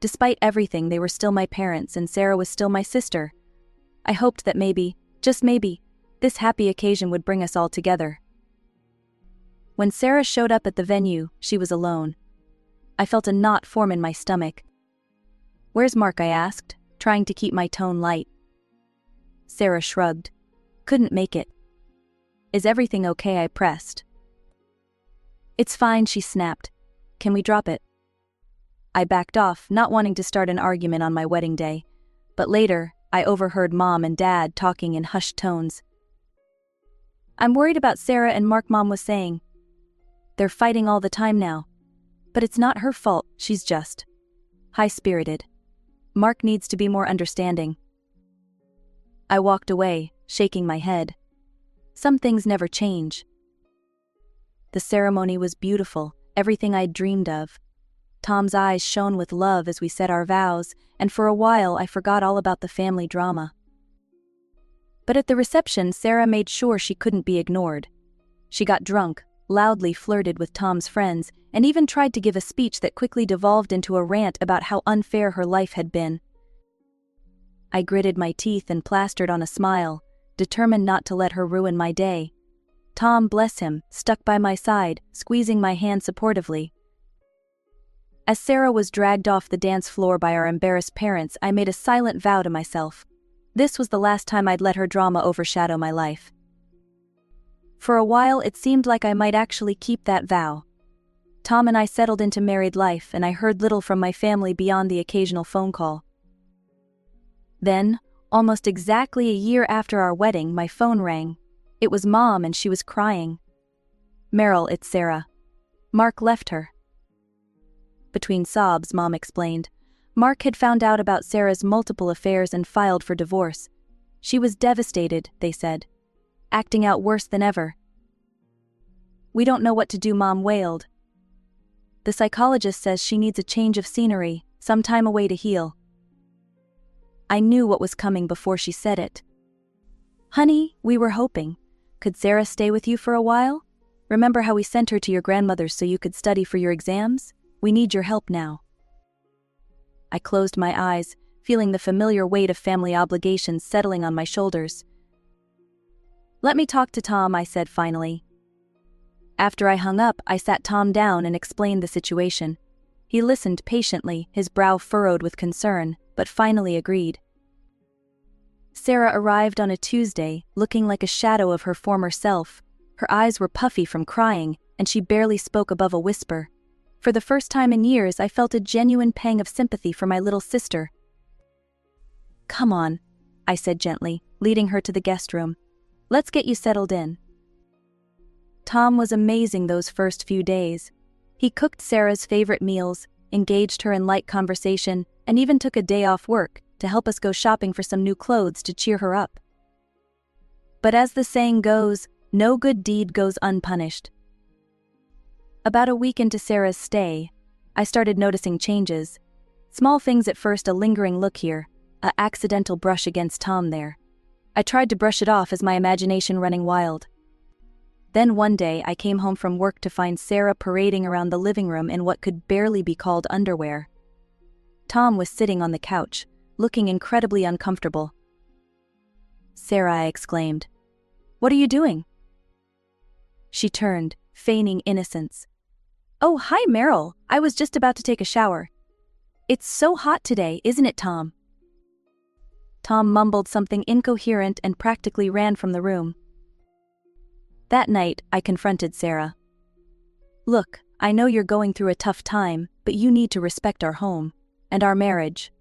Despite everything, they were still my parents, and Sarah was still my sister. I hoped that maybe, just maybe, this happy occasion would bring us all together. When Sarah showed up at the venue, she was alone. I felt a knot form in my stomach. "Where's Mark?" I asked, trying to keep my tone light. Sarah shrugged. "Couldn't make it." "Is everything okay?" I pressed. "It's fine," she snapped. "Can we drop it?" I backed off, not wanting to start an argument on my wedding day. But later, I overheard Mom and Dad talking in hushed tones. I'm worried about Sarah and Mark, Mom was saying. They're fighting all the time now. But it's not her fault, she's just high-spirited. Mark needs to be more understanding. I walked away, shaking my head. Some things never change. The ceremony was beautiful, everything I'd dreamed of. Tom's eyes shone with love as we said our vows, and for a while I forgot all about the family drama. But at the reception, Sarah made sure she couldn't be ignored. She got drunk, loudly flirted with Tom's friends, and even tried to give a speech that quickly devolved into a rant about how unfair her life had been. I gritted my teeth and plastered on a smile, determined not to let her ruin my day. Tom, bless him, stuck by my side, squeezing my hand supportively. As Sarah was dragged off the dance floor by our embarrassed parents, I made a silent vow to myself. This was the last time I'd let her drama overshadow my life. For a while it seemed like I might actually keep that vow. Tom and I settled into married life, and I heard little from my family beyond the occasional phone call. Then, almost exactly a year after our wedding, my phone rang. It was Mom, and she was crying. "Meryl, it's Sarah. Mark left her." Between sobs, Mom explained. Mark had found out about Sarah's multiple affairs and filed for divorce. She was devastated, they said, acting out worse than ever. "We don't know what to do," Mom wailed. "The psychologist says she needs a change of scenery, some time away to heal." I knew what was coming before she said it. "Honey, we were hoping. Could Sarah stay with you for a while? Remember how we sent her to your grandmother's so you could study for your exams? We need your help now." I closed my eyes, feeling the familiar weight of family obligations settling on my shoulders. "Let me talk to Tom," I said finally. After I hung up, I sat Tom down and explained the situation. He listened patiently, his brow furrowed with concern, but finally agreed. Sarah arrived on a Tuesday, looking like a shadow of her former self. Her eyes were puffy from crying, and she barely spoke above a whisper. For the first time in years, I felt a genuine pang of sympathy for my little sister. "Come on," I said gently, leading her to the guest room. "Let's get you settled in." Tom was amazing those first few days. He cooked Sarah's favorite meals, engaged her in light conversation, and even took a day off work to help us go shopping for some new clothes to cheer her up. But as the saying goes, no good deed goes unpunished. About a week into Sarah's stay, I started noticing changes. Small things at first, a lingering look here, an accidental brush against Tom there. I tried to brush it off as my imagination running wild. Then one day I came home from work to find Sarah parading around the living room in what could barely be called underwear. Tom was sitting on the couch, looking incredibly uncomfortable. "Sarah," I exclaimed. "What are you doing?" She turned, feigning innocence. "Oh, hi Meryl, I was just about to take a shower. It's so hot today, isn't it, Tom?" Tom mumbled something incoherent and practically ran from the room. That night, I confronted Sarah. "Look, I know you're going through a tough time, but you need to respect our home, and our marriage."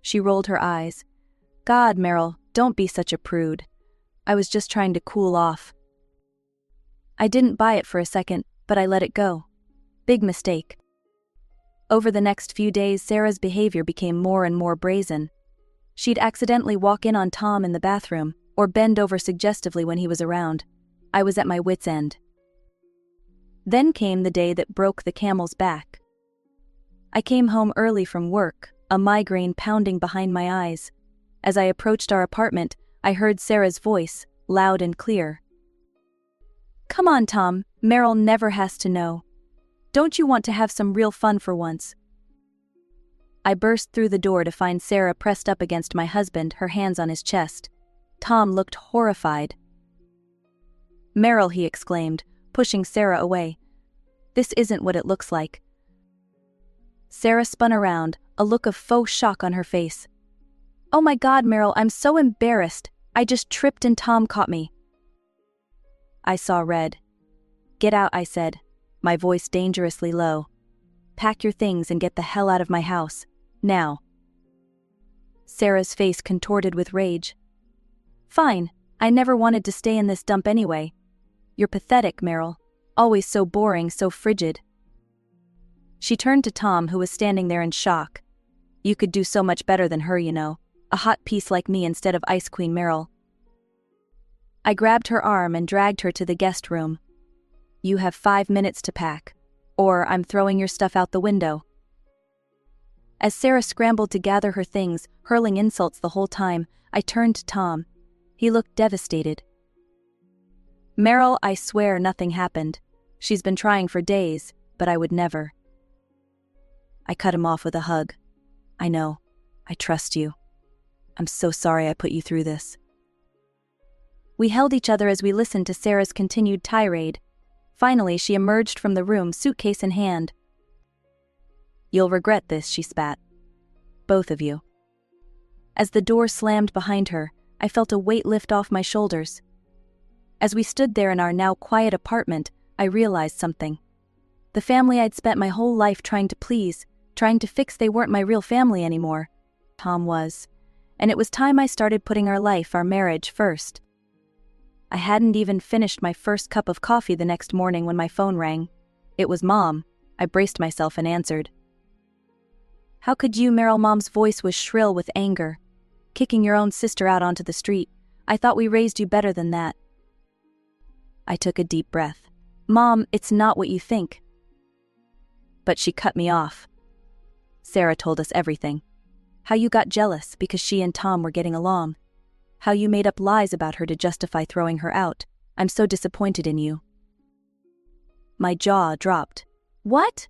She rolled her eyes. "God, Meryl, don't be such a prude. I was just trying to cool off." I didn't buy it for a second, but I let it go. Big mistake. Over the next few days, Sarah's behavior became more and more brazen. She'd accidentally walk in on Tom in the bathroom, or bend over suggestively when he was around. I was at my wit's end. Then came the day that broke the camel's back. I came home early from work, a migraine pounding behind my eyes. As I approached our apartment, I heard Sarah's voice, loud and clear. "Come on, Tom, Meryl never has to know. Don't you want to have some real fun for once?" I burst through the door to find Sarah pressed up against my husband, her hands on his chest. Tom looked horrified. "Meryl," he exclaimed, pushing Sarah away. "This isn't what it looks like." Sarah spun around, a look of faux shock on her face. "Oh my God, Meryl, I'm so embarrassed. I just tripped and Tom caught me." I saw red. "Get out," I said, my voice dangerously low. "Pack your things and get the hell out of my house. Now." Sarah's face contorted with rage. "Fine, I never wanted to stay in this dump anyway. You're pathetic, Meryl. Always so boring, so frigid. She turned to Tom, who was standing there in shock. You could do so much better than her, you know. A hot piece like me instead of Ice Queen Meryl. I grabbed her arm and dragged her to the guest room. You have 5 minutes to pack, or I'm throwing your stuff out the window. As Sarah scrambled to gather her things, hurling insults the whole time, I turned to Tom. He looked devastated. Meryl, I swear nothing happened. She's been trying for days, but I would never. I cut him off with a hug. I know. I trust you. I'm so sorry I put you through this. We held each other as we listened to Sarah's continued tirade. Finally, she emerged from the room, suitcase in hand. You'll regret this, she spat. Both of you. As the door slammed behind her, I felt a weight lift off my shoulders. As we stood there in our now quiet apartment, I realized something. The family I'd spent my whole life trying to please, trying to fix, they weren't my real family anymore. Tom was. And it was time I started putting our life, our marriage, first. I hadn't even finished my first cup of coffee the next morning when my phone rang. It was Mom. I braced myself and answered. How could you, Meryl? Mom's voice was shrill with anger. Kicking your own sister out onto the street. I thought we raised you better than that. I took a deep breath. Mom, it's not what you think. But she cut me off. Sarah told us everything. How you got jealous because she and Tom were getting along. How you made up lies about her to justify throwing her out. I'm so disappointed in you. My jaw dropped. What?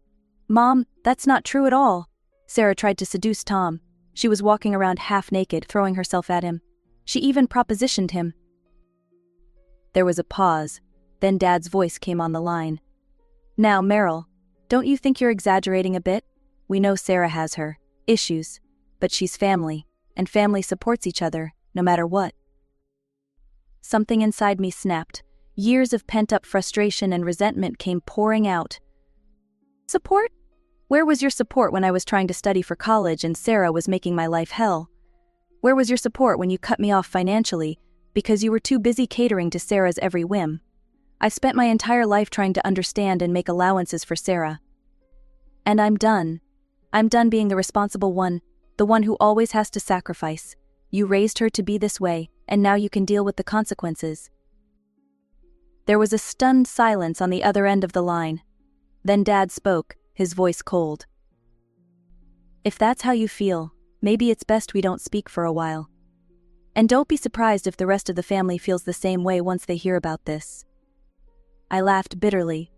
Mom, that's not true at all. Sarah tried to seduce Tom. She was walking around half naked, throwing herself at him. She even propositioned him. There was a pause. Then Dad's voice came on the line. Now, Meryl, don't you think you're exaggerating a bit? We know Sarah has her issues, but she's family, and family supports each other, no matter what. Something inside me snapped. Years of pent-up frustration and resentment came pouring out. Support? Where was your support when I was trying to study for college and Sarah was making my life hell? Where was your support when you cut me off financially because you were too busy catering to Sarah's every whim? I spent my entire life trying to understand and make allowances for Sarah. And I'm done. I'm done being the responsible one, the one who always has to sacrifice. You raised her to be this way, and now you can deal with the consequences. There was a stunned silence on the other end of the line. Then Dad spoke, his voice cold. If that's how you feel, maybe it's best we don't speak for a while. And don't be surprised if the rest of the family feels the same way once they hear about this. I laughed bitterly.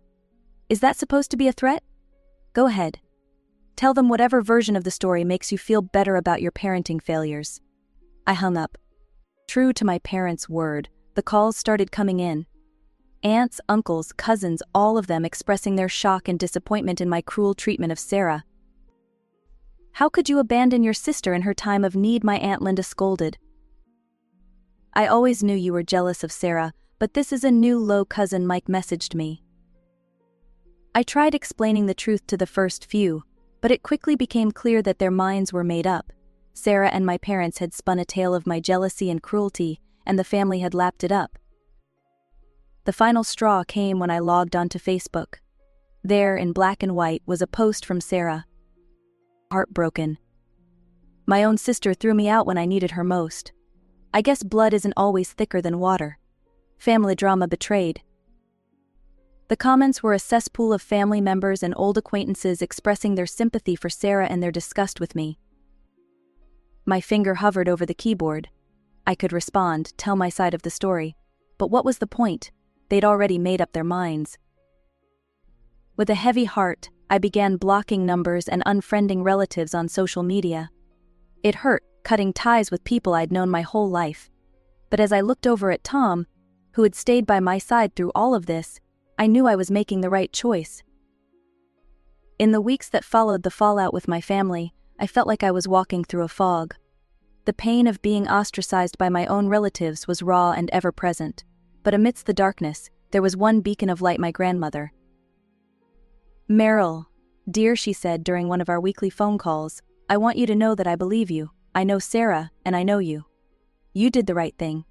Is that supposed to be a threat? Go ahead. Tell them whatever version of the story makes you feel better about your parenting failures. I hung up. True to my parents' word, the calls started coming in. Aunts, uncles, cousins, all of them expressing their shock and disappointment in my cruel treatment of Sarah. How could you abandon your sister in her time of need? My Aunt Linda scolded. I always knew you were jealous of Sarah, but this is a new low, cousin Mike messaged me. I tried explaining the truth to the first few, but it quickly became clear that their minds were made up. Sarah and my parents had spun a tale of my jealousy and cruelty, and the family had lapped it up. The final straw came when I logged onto Facebook. There, in black and white, was a post from Sarah. Heartbroken. My own sister threw me out when I needed her most. I guess blood isn't always thicker than water. Family drama betrayed. The comments were a cesspool of family members and old acquaintances expressing their sympathy for Sarah and their disgust with me. My finger hovered over the keyboard. I could respond, tell my side of the story. But what was the point? They'd already made up their minds. With a heavy heart, I began blocking numbers and unfriending relatives on social media. It hurt, cutting ties with people I'd known my whole life. But as I looked over at Tom, who had stayed by my side through all of this, I knew I was making the right choice. In the weeks that followed the fallout with my family, I felt like I was walking through a fog. The pain of being ostracized by my own relatives was raw and ever-present, but amidst the darkness, there was one beacon of light: my grandmother. Meryl, dear, she said during one of our weekly phone calls, I want you to know that I believe you. I know Sarah, and I know you. You did the right thing.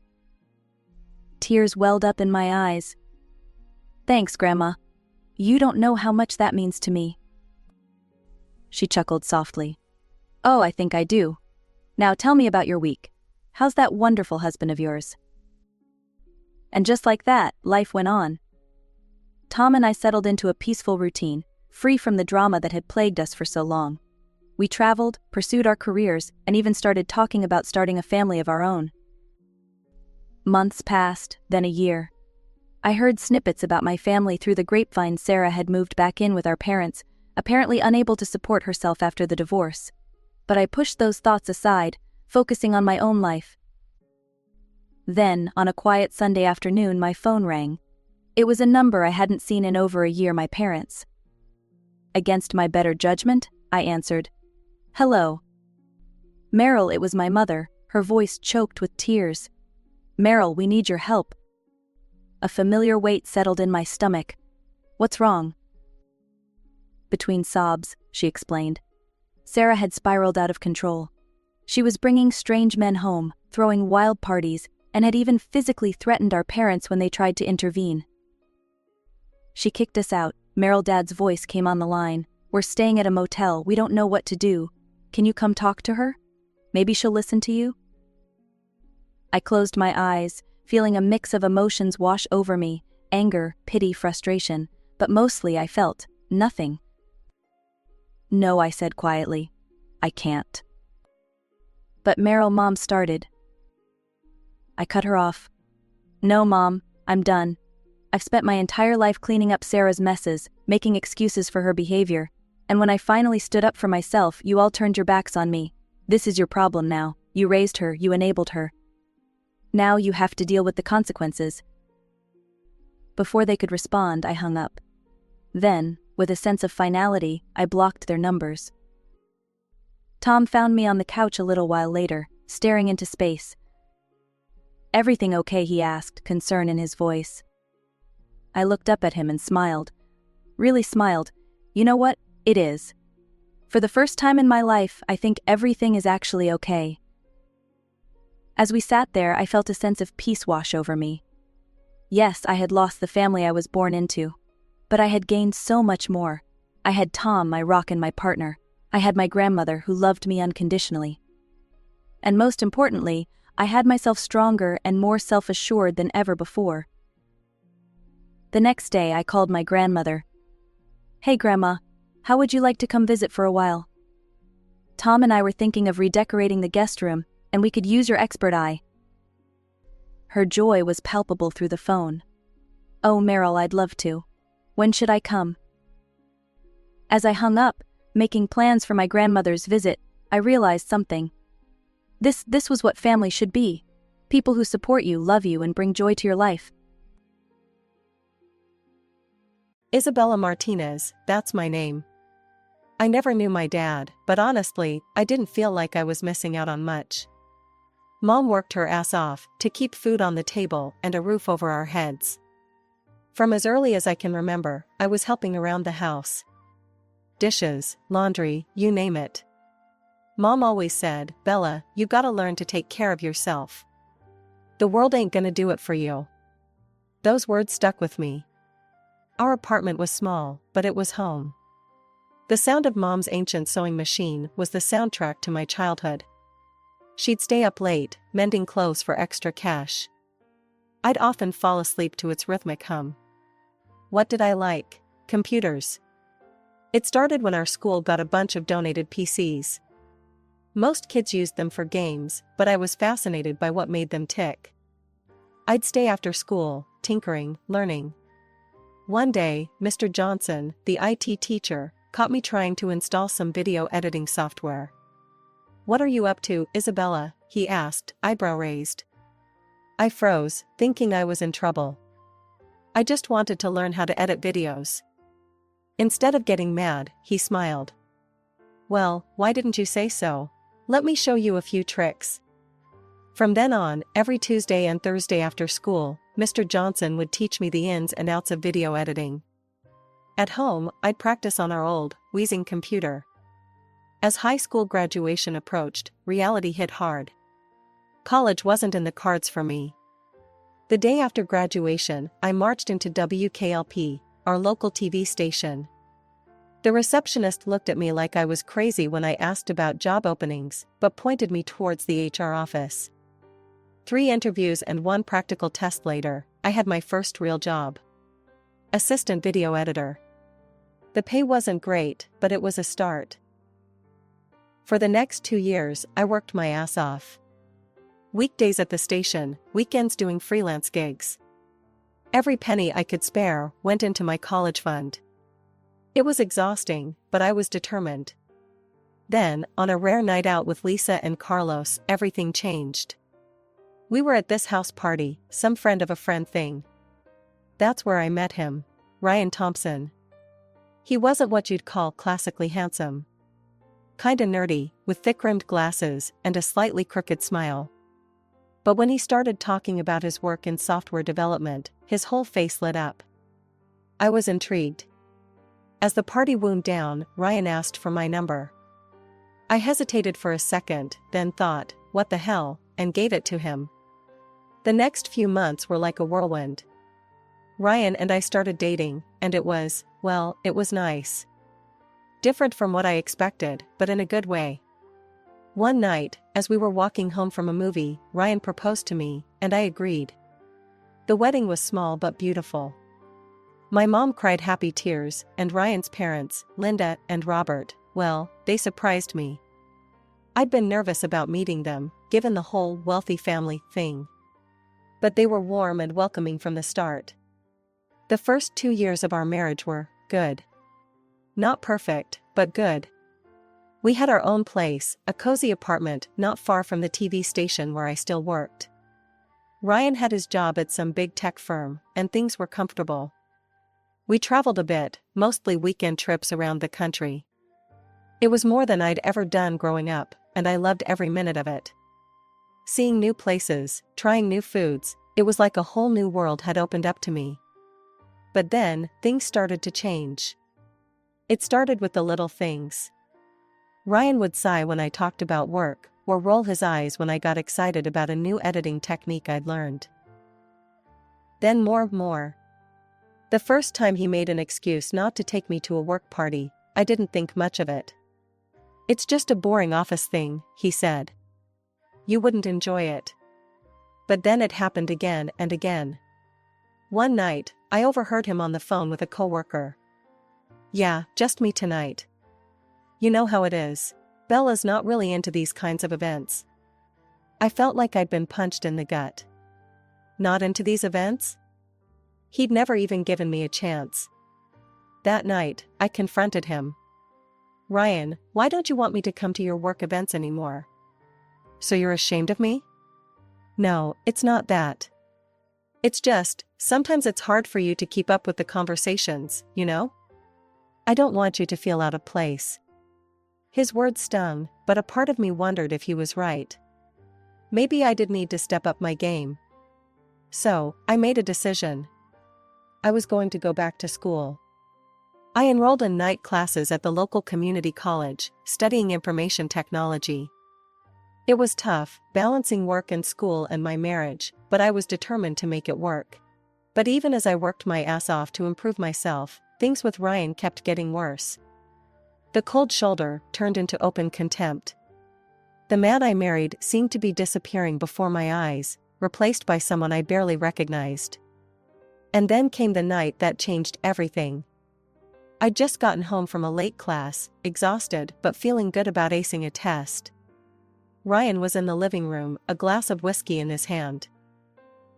Tears welled up in my eyes. Thanks, Grandma. You don't know how much that means to me. She chuckled softly. Oh, I think I do. Now tell me about your week. How's that wonderful husband of yours? And just like that, life went on. Tom and I settled into a peaceful routine, free from the drama that had plagued us for so long. We traveled, pursued our careers, and even started talking about starting a family of our own. Months passed, then a year. I heard snippets about my family through the grapevine. Sarah had moved back in with our parents, apparently unable to support herself after the divorce. But I pushed those thoughts aside, focusing on my own life. Then, on a quiet Sunday afternoon, my phone rang. It was a number I hadn't seen in over a year, my parents. Against my better judgment, I answered. Hello. Meryl, it was my mother, her voice choked with tears. Meryl, we need your help. A familiar weight settled in my stomach. What's wrong? Between sobs, she explained. Sarah had spiraled out of control. She was bringing strange men home, throwing wild parties, and had even physically threatened our parents when they tried to intervene. She kicked us out. Meryl, Dad's voice came on the line. We're staying at a motel. We don't know what to do. Can you come talk to her? Maybe she'll listen to you? I closed my eyes, feeling a mix of emotions wash over me, anger, pity, frustration, but mostly I felt nothing. No, I said quietly. I can't. But Meryl, Mom started. I cut her off. No, Mom, I'm done. I've spent my entire life cleaning up Sarah's messes, making excuses for her behavior, and when I finally stood up for myself, you all turned your backs on me. This is your problem now. You raised her, you enabled her. Now you have to deal with the consequences. Before they could respond, I hung up. Then, with a sense of finality, I blocked their numbers. Tom found me on the couch a little while later, staring into space. Everything okay? He asked, concern in his voice. I looked up at him and smiled. Really smiled. You know what? It is. For the first time in my life, I think everything is actually okay. As we sat there, I felt a sense of peace wash over me. Yes, I had lost the family I was born into, but I had gained so much more. I had Tom, my rock and my partner. I had my grandmother who loved me unconditionally. And most importantly, I had myself stronger and more self-assured than ever before. The next day, I called my grandmother. Hey, Grandma, how would you like to come visit for a while? Tom and I were thinking of redecorating the guest room, and we could use your expert eye. Her joy was palpable through the phone. Oh, Meryl, I'd love to. When should I come? As I hung up, making plans for my grandmother's visit, I realized something. This was what family should be. People who support you, love you, and bring joy to your life. Isabella Martinez, that's my name. I never knew my dad, but honestly, I didn't feel like I was missing out on much. Mom worked her ass off to keep food on the table and a roof over our heads. From as early as I can remember, I was helping around the house. Dishes, laundry, you name it. Mom always said, Bella, you gotta learn to take care of yourself. The world ain't gonna do it for you. Those words stuck with me. Our apartment was small, but it was home. The sound of Mom's ancient sewing machine was the soundtrack to my childhood. She'd stay up late, mending clothes for extra cash. I'd often fall asleep to its rhythmic hum. What did I like? Computers. It started when our school got a bunch of donated PCs. Most kids used them for games, but I was fascinated by what made them tick. I'd stay after school, tinkering, learning. One day, Mr. Johnson, the IT teacher, caught me trying to install some video editing software. What are you up to, Isabella? He asked, eyebrow raised. I froze, thinking I was in trouble. I just wanted to learn how to edit videos. Instead of getting mad, he smiled. Well, why didn't you say so? Let me show you a few tricks. From then on, every Tuesday and Thursday after school, Mr. Johnson would teach me the ins and outs of video editing. At home, I'd practice on our old, wheezing computer. As high school graduation approached, reality hit hard. College wasn't in the cards for me. The day after graduation, I marched into WKLP, our local TV station. The receptionist looked at me like I was crazy when I asked about job openings, but pointed me towards the HR office. 3 interviews and 1 practical test later, I had my first real job. Assistant video editor. The pay wasn't great, but it was a start. For the next 2 years, I worked my ass off. Weekdays at the station, weekends doing freelance gigs. Every penny I could spare went into my college fund. It was exhausting, but I was determined. Then, on a rare night out with Lisa and Carlos, everything changed. We were at this house party, some friend of a friend thing. That's where I met him, Ryan Thompson. He wasn't what you'd call classically handsome. Kinda nerdy, with thick-rimmed glasses and a slightly crooked smile. But when he started talking about his work in software development, his whole face lit up. I was intrigued. As the party wound down, Ryan asked for my number. I hesitated for a second, then thought, what the hell, and gave it to him. The next few months were like a whirlwind. Ryan and I started dating, and it was nice. Different from what I expected, but in a good way. One night, as we were walking home from a movie, Ryan proposed to me, and I agreed. The wedding was small but beautiful. My mom cried happy tears, and Ryan's parents, Linda and Robert, well, they surprised me. I'd been nervous about meeting them, given the whole wealthy family thing. But they were warm and welcoming from the start. The first 2 years of our marriage were good. Not perfect, but good. We had our own place, a cozy apartment not far from the TV station where I still worked. Ryan had his job at some big tech firm, and things were comfortable. We traveled a bit, mostly weekend trips around the country. It was more than I'd ever done growing up, and I loved every minute of it. Seeing new places, trying new foods, it was like a whole new world had opened up to me. But then, things started to change. It started with the little things. Ryan would sigh when I talked about work, or roll his eyes when I got excited about a new editing technique I'd learned. Then more. The first time he made an excuse not to take me to a work party, I didn't think much of it. It's just a boring office thing, he said. You wouldn't enjoy it. But then it happened again and again. One night, I overheard him on the phone with a coworker. Yeah, just me tonight. You know how it is. Bella's not really into these kinds of events. I felt like I'd been punched in the gut. Not into these events? He'd never even given me a chance. That night, I confronted him. Ryan, why don't you want me to come to your work events anymore? So you're ashamed of me? No, it's not that. It's just, sometimes it's hard for you to keep up with the conversations, you know? I don't want you to feel out of place. His words stung, but a part of me wondered if he was right. Maybe I did need to step up my game. So, I made a decision. I was going to go back to school. I enrolled in night classes at the local community college, studying information technology. It was tough, balancing work and school and my marriage, but I was determined to make it work. But even as I worked my ass off to improve myself, things with Ryan kept getting worse. The cold shoulder turned into open contempt. The man I married seemed to be disappearing before my eyes, replaced by someone I barely recognized. And then came the night that changed everything. I'd just gotten home from a late class, exhausted but feeling good about acing a test. Ryan was in the living room, a glass of whiskey in his hand.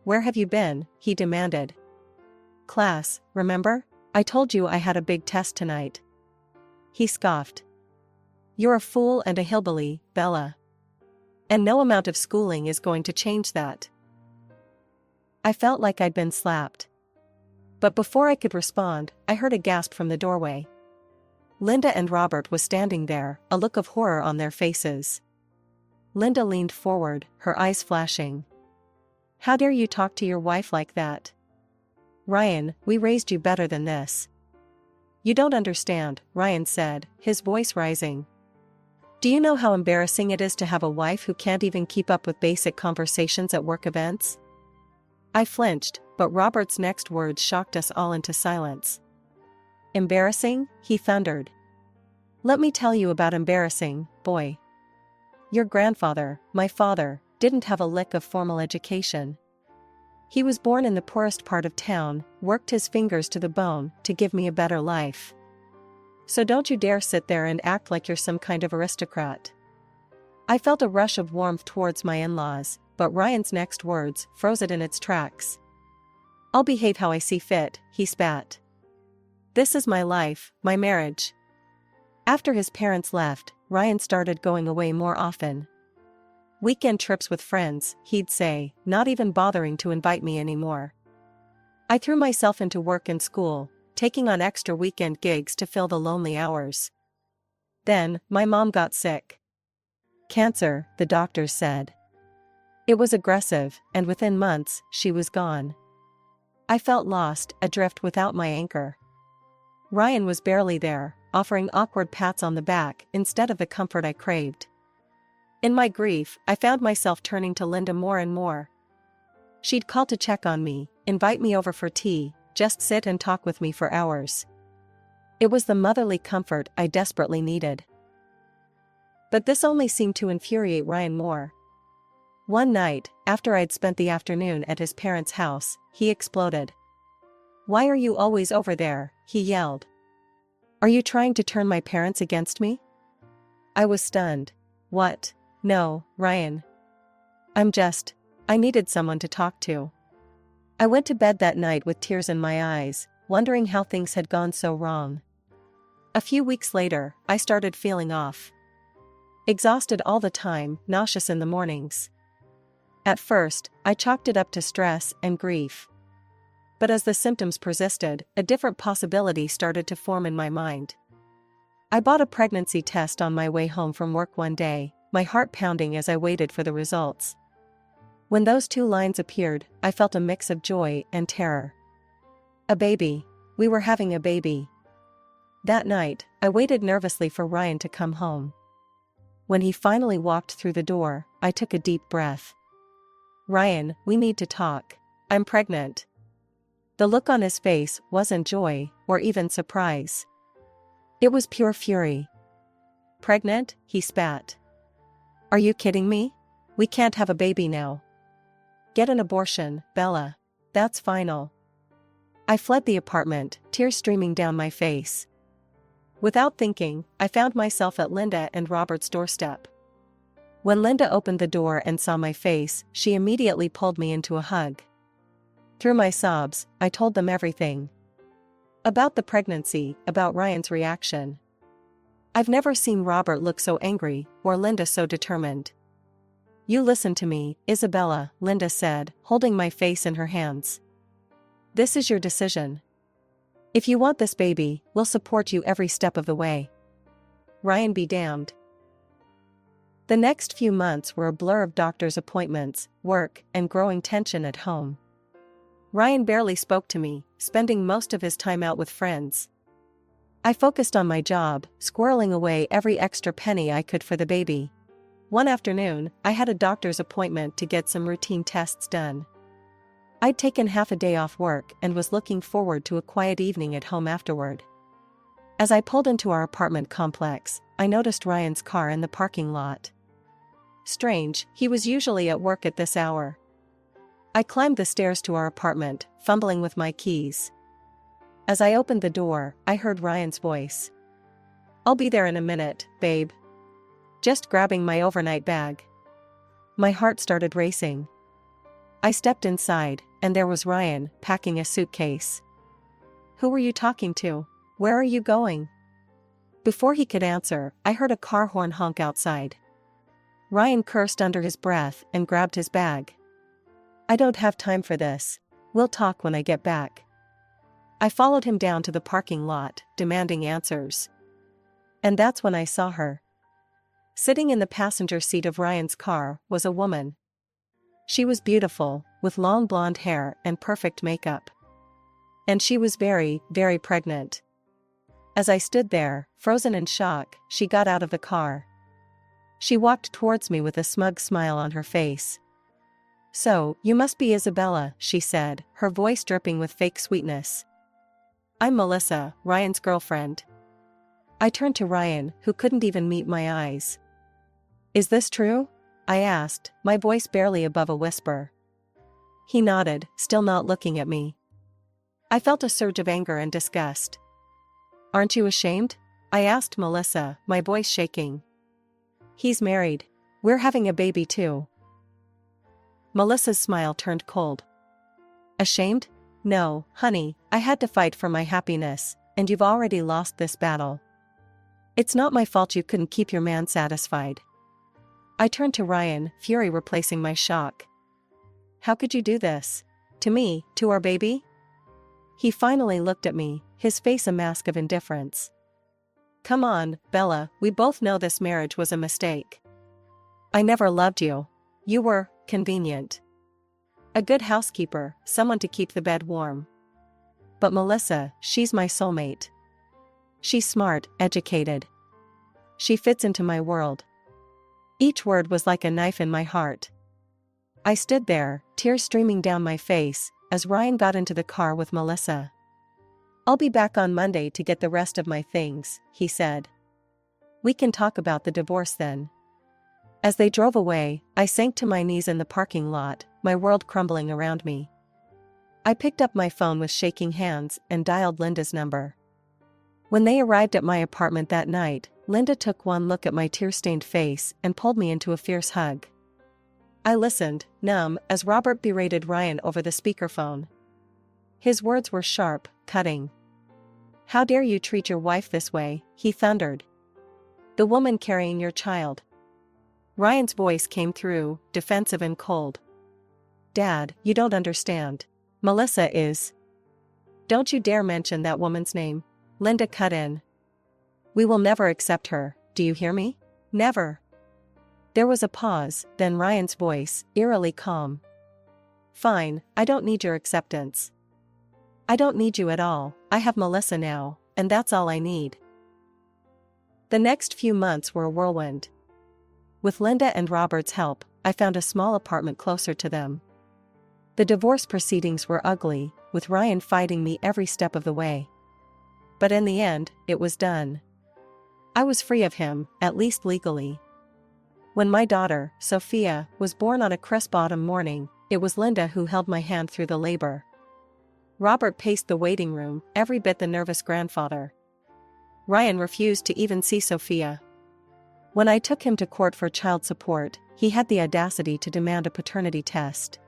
Where have you been? He demanded. Class, remember? I told you I had a big test tonight. He scoffed. You're a fool and a hillbilly, Bella. And no amount of schooling is going to change that. I felt like I'd been slapped. But before I could respond, I heard a gasp from the doorway. Linda and Robert was standing there, a look of horror on their faces. Linda leaned forward, her eyes flashing. How dare you talk to your wife like that? Ryan, we raised you better than this. You don't understand, Ryan said, his voice rising. Do you know how embarrassing it is to have a wife who can't even keep up with basic conversations at work events? I flinched, but Robert's next words shocked us all into silence. Embarrassing? He thundered. Let me tell you about embarrassing, boy. Your grandfather, my father, didn't have a lick of formal education. He was born in the poorest part of town, worked his fingers to the bone to give me a better life. So don't you dare sit there and act like you're some kind of aristocrat. I felt a rush of warmth towards my in-laws, but Ryan's next words froze it in its tracks. I'll behave how I see fit, he spat. This is my life, my marriage. After his parents left, Ryan started going away more often. Weekend trips with friends, he'd say, not even bothering to invite me anymore. I threw myself into work and school, taking on extra weekend gigs to fill the lonely hours. Then, my mom got sick. Cancer, the doctors said. It was aggressive, and within months, she was gone. I felt lost, adrift without my anchor. Ryan was barely there, offering awkward pats on the back instead of the comfort I craved. In my grief, I found myself turning to Linda more and more. She'd call to check on me, invite me over for tea, just sit and talk with me for hours. It was the motherly comfort I desperately needed. But this only seemed to infuriate Ryan more. One night, after I'd spent the afternoon at his parents' house, he exploded. Why are you always over there? He yelled. Are you trying to turn my parents against me? I was stunned. What? No, Ryan. I needed someone to talk to. I went to bed that night with tears in my eyes, wondering how things had gone so wrong. A few weeks later, I started feeling off. Exhausted all the time, nauseous in the mornings. At first, I chalked it up to stress and grief. But as the symptoms persisted, a different possibility started to form in my mind. I bought a pregnancy test on my way home from work one day, my heart pounding as I waited for the results. When those two lines appeared, I felt a mix of joy and terror. A baby. We were having a baby. That night, I waited nervously for Ryan to come home. When he finally walked through the door, I took a deep breath. Ryan, we need to talk. I'm pregnant. The look on his face wasn't joy, or even surprise. It was pure fury. Pregnant? He spat. Are you kidding me? We can't have a baby now. Get an abortion, Bella. That's final. I fled the apartment, tears streaming down my face. Without thinking, I found myself at Linda and Robert's doorstep. When Linda opened the door and saw my face, she immediately pulled me into a hug. Through my sobs, I told them everything. About the pregnancy, about Ryan's reaction. I've never seen Robert look so angry, or Linda so determined. You listen to me, Isabella, Linda said, holding my face in her hands. This is your decision. If you want this baby, we'll support you every step of the way. Ryan be damned. The next few months were a blur of doctor's appointments, work, and growing tension at home. Ryan barely spoke to me, spending most of his time out with friends. I focused on my job, squirreling away every extra penny I could for the baby. One afternoon, I had a doctor's appointment to get some routine tests done. I'd taken half a day off work and was looking forward to a quiet evening at home afterward. As I pulled into our apartment complex, I noticed Ryan's car in the parking lot. Strange, he was usually at work at this hour. I climbed the stairs to our apartment, fumbling with my keys. As I opened the door, I heard Ryan's voice. I'll be there in a minute, babe. Just grabbing my overnight bag. My heart started racing. I stepped inside, and there was Ryan, packing a suitcase. Who were you talking to? Where are you going? Before he could answer, I heard a car horn honk outside. Ryan cursed under his breath and grabbed his bag. I don't have time for this. We'll talk when I get back. I followed him down to the parking lot, demanding answers. And that's when I saw her. Sitting in the passenger seat of Ryan's car was a woman. She was beautiful, with long blonde hair and perfect makeup. And she was very, very pregnant. As I stood there, frozen in shock, she got out of the car. She walked towards me with a smug smile on her face. "So, you must be Isabella," she said, her voice dripping with fake sweetness. "I'm Melissa, Ryan's girlfriend." I turned to Ryan, who couldn't even meet my eyes. "Is this true?" I asked, my voice barely above a whisper. He nodded, still not looking at me. I felt a surge of anger and disgust. "Aren't you ashamed?" I asked Melissa, my voice shaking. "He's married. We're having a baby too." Melissa's smile turned cold. "Ashamed? No, honey, I had to fight for my happiness, and you've already lost this battle. It's not my fault you couldn't keep your man satisfied." I turned to Ryan, fury replacing my shock. "How could you do this? To me, to our baby?" He finally looked at me, his face a mask of indifference. "Come on, Bella, we both know this marriage was a mistake. I never loved you. You were convenient. A good housekeeper, someone to keep the bed warm. But Melissa, she's my soulmate. She's smart, educated. She fits into my world." Each word was like a knife in my heart. I stood there, tears streaming down my face, as Ryan got into the car with Melissa. "I'll be back on Monday to get the rest of my things," he said. "We can talk about the divorce then." As they drove away, I sank to my knees in the parking lot, my world crumbling around me. I picked up my phone with shaking hands and dialed Linda's number. When they arrived at my apartment that night, Linda took one look at my tear-stained face and pulled me into a fierce hug. I listened, numb, as Robert berated Ryan over the speakerphone. His words were sharp, cutting. "How dare you treat your wife this way," he thundered. "The woman carrying your child." Ryan's voice came through, defensive and cold. "Dad, you don't understand. Melissa is..." "Don't you dare mention that woman's name," Linda cut in. "We will never accept her, do you hear me? Never." There was a pause, then Ryan's voice, eerily calm. "Fine, I don't need your acceptance. I don't need you at all, I have Melissa now, and that's all I need." The next few months were a whirlwind. With Linda and Robert's help, I found a small apartment closer to them. The divorce proceedings were ugly, with Ryan fighting me every step of the way. But in the end, it was done. I was free of him, at least legally. When my daughter, Sophia, was born on a crisp autumn morning, it was Linda who held my hand through the labor. Robert paced the waiting room, every bit the nervous grandfather. Ryan refused to even see Sophia. When I took him to court for child support, he had the audacity to demand a paternity test.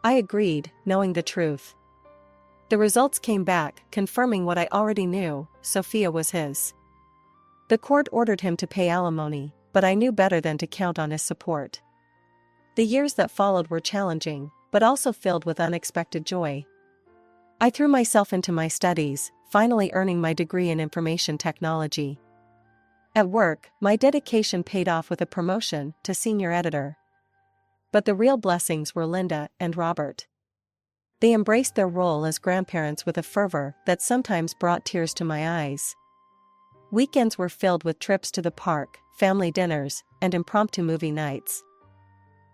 I agreed, knowing the truth. The results came back, confirming what I already knew: Sophia was his. The court ordered him to pay alimony, but I knew better than to count on his support. The years that followed were challenging, but also filled with unexpected joy. I threw myself into my studies, finally earning my degree in information technology. At work, my dedication paid off with a promotion to senior editor. But the real blessings were Linda and Robert. They embraced their role as grandparents with a fervor that sometimes brought tears to my eyes. Weekends were filled with trips to the park, family dinners, and impromptu movie nights.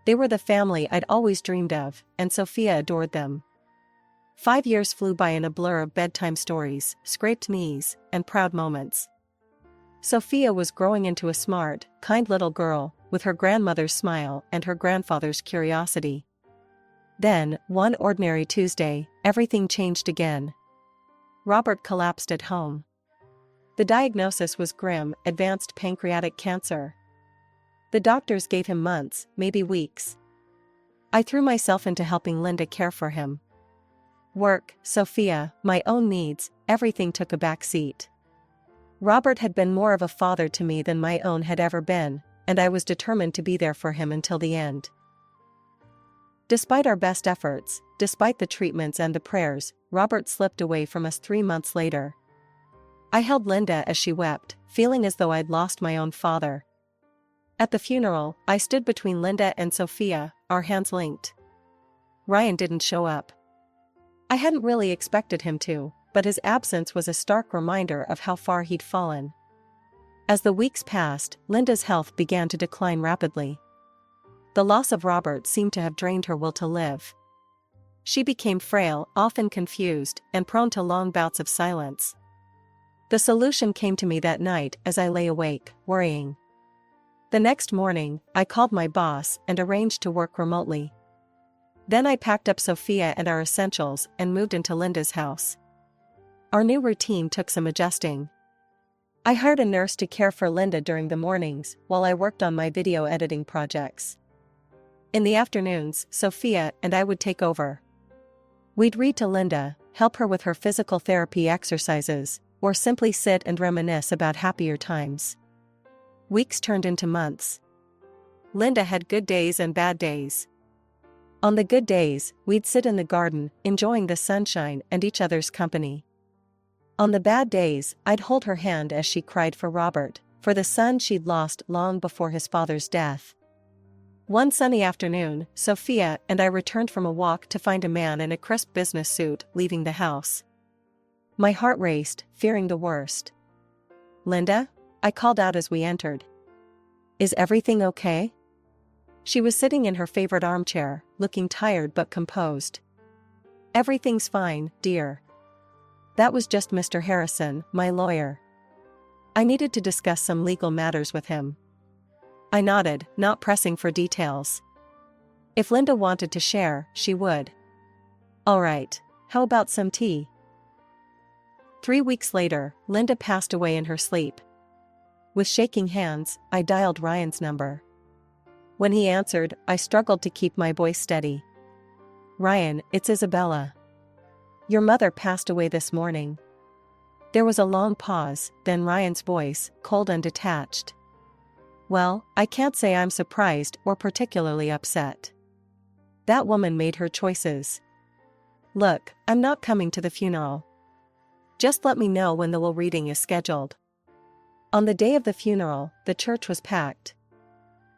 They were the family I'd always dreamed of, and Sophia adored them. 5 years flew by in a blur of bedtime stories, scraped knees, and proud moments. Sophia was growing into a smart, kind little girl, with her grandmother's smile and her grandfather's curiosity. Then, one ordinary Tuesday, everything changed again. Robert collapsed at home. The diagnosis was grim: advanced pancreatic cancer. The doctors gave him months, maybe weeks. I threw myself into helping Linda care for him. Work, Sophia, my own needs, everything took a back seat. Robert had been more of a father to me than my own had ever been, and I was determined to be there for him until the end. Despite our best efforts, despite the treatments and the prayers, Robert slipped away from us 3 months later. I held Linda as she wept, feeling as though I'd lost my own father. At the funeral, I stood between Linda and Sophia, our hands linked. Ryan didn't show up. I hadn't really expected him to, but his absence was a stark reminder of how far he'd fallen. As the weeks passed, Linda's health began to decline rapidly. The loss of Robert seemed to have drained her will to live. She became frail, often confused, and prone to long bouts of silence. The solution came to me that night as I lay awake, worrying. The next morning, I called my boss and arranged to work remotely. Then I packed up Sophia and our essentials and moved into Linda's house. Our new routine took some adjusting. I hired a nurse to care for Linda during the mornings while I worked on my video editing projects. In the afternoons, Sophia and I would take over. We'd read to Linda, help her with her physical therapy exercises, or simply sit and reminisce about happier times. Weeks turned into months. Linda had good days and bad days. On the good days, we'd sit in the garden, enjoying the sunshine and each other's company. On the bad days, I'd hold her hand as she cried for Robert, for the son she'd lost long before his father's death. One sunny afternoon, Sophia and I returned from a walk to find a man in a crisp business suit leaving the house. My heart raced, fearing the worst. "Linda?" I called out as we entered. "Is everything okay?" She was sitting in her favorite armchair, looking tired but composed. "Everything's fine, dear. That was just Mr. Harrison, my lawyer. I needed to discuss some legal matters with him." I nodded, not pressing for details. If Linda wanted to share, she would. "All right, how about some tea?" 3 weeks later, Linda passed away in her sleep. With shaking hands, I dialed Ryan's number. When he answered, I struggled to keep my voice steady. "Ryan, it's Isabella. Your mother passed away this morning." There was a long pause, then Ryan's voice, cold and detached. "Well, I can't say I'm surprised or particularly upset. That woman made her choices. Look, I'm not coming to the funeral. Just let me know when the will reading is scheduled." On the day of the funeral, the church was packed.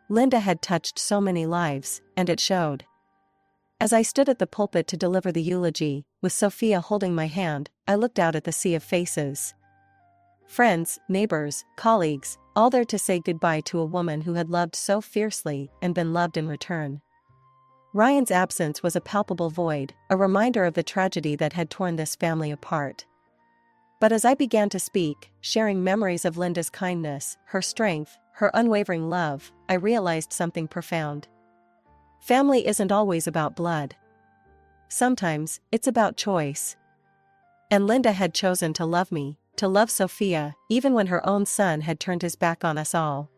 Linda had touched so many lives, and it showed. As I stood at the pulpit to deliver the eulogy, with Sophia holding my hand, I looked out at the sea of faces. Friends, neighbors, colleagues, all there to say goodbye to a woman who had loved so fiercely and been loved in return. Ryan's absence was a palpable void, a reminder of the tragedy that had torn this family apart. But as I began to speak, sharing memories of Linda's kindness, her strength, her unwavering love, I realized something profound. Family isn't always about blood. Sometimes, it's about choice. And Linda had chosen to love me, to love Sophia, even when her own son had turned his back on us all.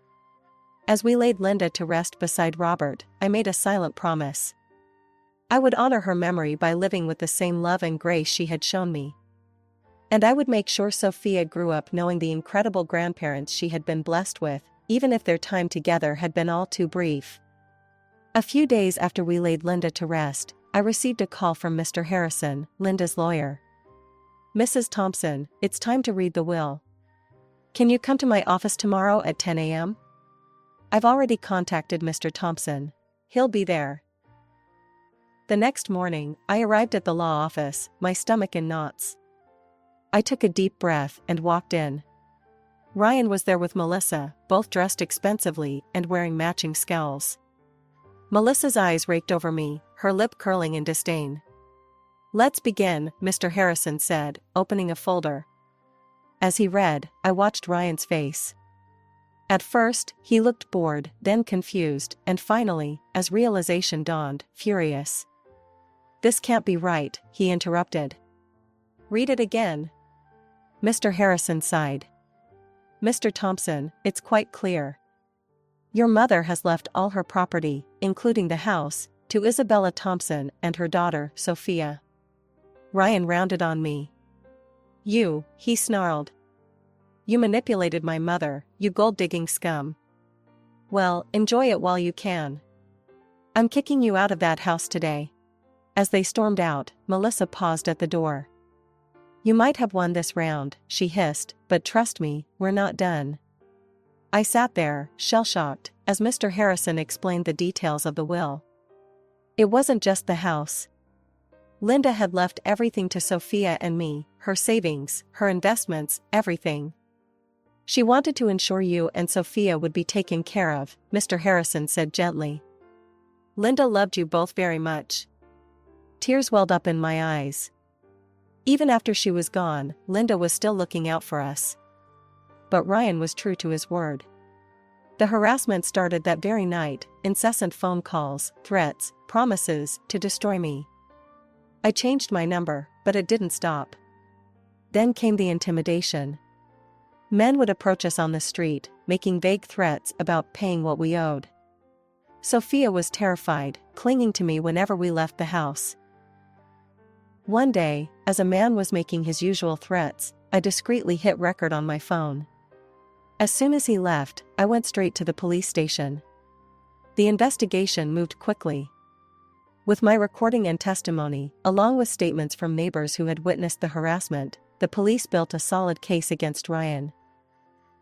As we laid Linda to rest beside Robert, I made a silent promise. I would honor her memory by living with the same love and grace she had shown me. And I would make sure Sophia grew up knowing the incredible grandparents she had been blessed with, even if their time together had been all too brief. A few days after we laid Linda to rest, I received a call from Mr. Harrison, Linda's lawyer. "Mrs. Thompson, it's time to read the will. Can you come to my office tomorrow at 10 a.m.? I've already contacted Mr. Thompson. He'll be there." The next morning, I arrived at the law office, my stomach in knots. I took a deep breath and walked in. Ryan was there with Melissa, both dressed expensively and wearing matching scowls. Melissa's eyes raked over me, her lip curling in disdain. "Let's begin," Mr. Harrison said, opening a folder. As he read, I watched Ryan's face. At first, he looked bored, then confused, and finally, as realization dawned, furious. "This can't be right," he interrupted. "Read it again." Mr. Harrison sighed. "Mr. Thompson, it's quite clear. Your mother has left all her property, including the house, to Isabella Thompson and her daughter, Sophia." Ryan rounded on me. "You," he snarled. "You manipulated my mother, you gold-digging scum. Well, enjoy it while you can. I'm kicking you out of that house today." As they stormed out, Melissa paused at the door. "You might have won this round," she hissed, "but trust me, we're not done." I sat there, shell-shocked, as Mr. Harrison explained the details of the will. It wasn't just the house. Linda had left everything to Sophia and me, her savings, her investments, everything. "She wanted to ensure you and Sophia would be taken care of," Mr. Harrison said gently. Linda loved you both very much." Tears welled up in my eyes. Even after she was gone, Linda was still looking out for us. But Ryan was true to his word. The harassment started that very night, incessant phone calls, threats, promises to destroy me. I changed my number, but it didn't stop. Then came the intimidation. Men would approach us on the street, making vague threats about paying what we owed. Sophia was terrified, clinging to me whenever we left the house. One day, as a man was making his usual threats, I discreetly hit record on my phone. As soon as he left, I went straight to the police station. The investigation moved quickly. With my recording and testimony, along with statements from neighbors who had witnessed the harassment, the police built a solid case against Ryan.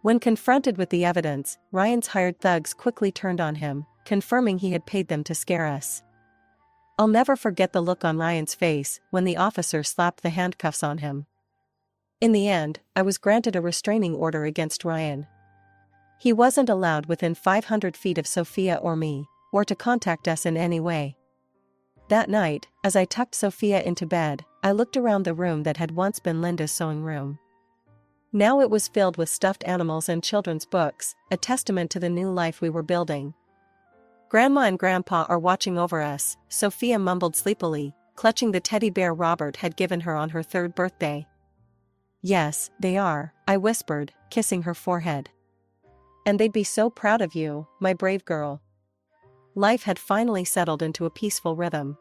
When confronted with the evidence, Ryan's hired thugs quickly turned on him, confirming he had paid them to scare us. I'll never forget the look on Ryan's face when the officer slapped the handcuffs on him. In the end, I was granted a restraining order against Ryan. He wasn't allowed within 500 feet of Sophia or me, or to contact us in any way. That night, as I tucked Sophia into bed, I looked around the room that had once been Linda's sewing room. Now it was filled with stuffed animals and children's books, a testament to the new life we were building. "Grandma and Grandpa are watching over us," Sophia mumbled sleepily, clutching the teddy bear Robert had given her on her 3rd birthday. "Yes, they are," I whispered, kissing her forehead. "And they'd be so proud of you, my brave girl." Life had finally settled into a peaceful rhythm.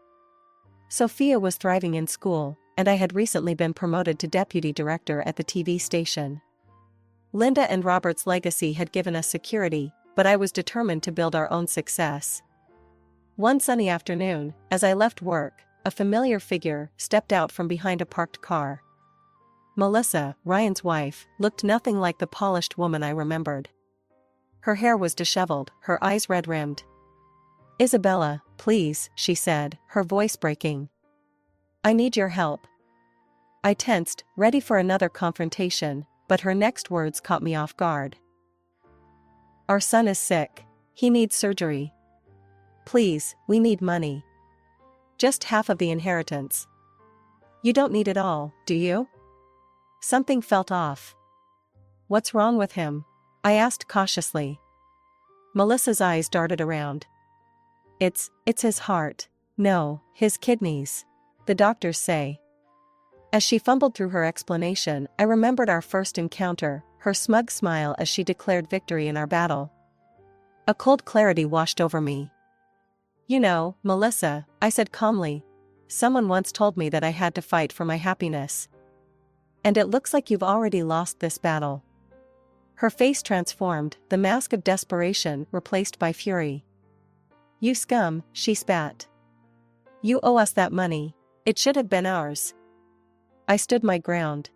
Sophia was thriving in school, and I had recently been promoted to deputy director at the TV station. Linda and Robert's legacy had given us security, but I was determined to build our own success. One sunny afternoon, as I left work, a familiar figure stepped out from behind a parked car. Melissa, Ryan's wife, looked nothing like the polished woman I remembered. Her hair was disheveled, her eyes red-rimmed. "Isabella, please," she said, her voice breaking. "I need your help." I tensed, ready for another confrontation, but her next words caught me off guard. "Our son is sick. He needs surgery. Please, we need money. Just half of the inheritance." "You don't need it all, do you?" Something felt off. "What's wrong with him?" I asked cautiously. Melissa's eyes darted around. It's his heart. No, his kidneys. The doctors say." As she fumbled through her explanation, I remembered our first encounter, her smug smile as she declared victory in our battle. A cold clarity washed over me. "You know, Melissa," I said calmly, "someone once told me that I had to fight for my happiness. And it looks like you've already lost this battle." Her face transformed, the mask of desperation replaced by fury. "You scum," she spat. "You owe us that money. It should have been ours." I stood my ground.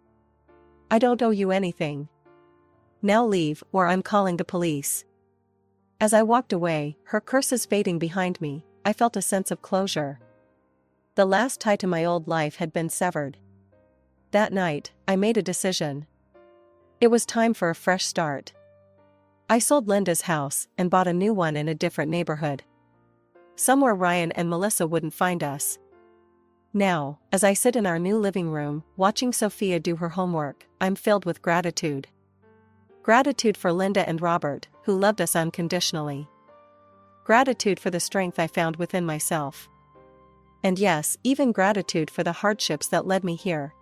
"I don't owe you anything. Now leave, or I'm calling the police." As I walked away, her curses fading behind me, I felt a sense of closure. The last tie to my old life had been severed. That night, I made a decision. It was time for a fresh start. I sold Linda's house and bought a new one in a different neighborhood. Somewhere Ryan and Melissa wouldn't find us. Now, as I sit in our new living room, watching Sophia do her homework, I'm filled with gratitude. Gratitude for Linda and Robert, who loved us unconditionally. Gratitude for the strength I found within myself. And yes, even gratitude for the hardships that led me here,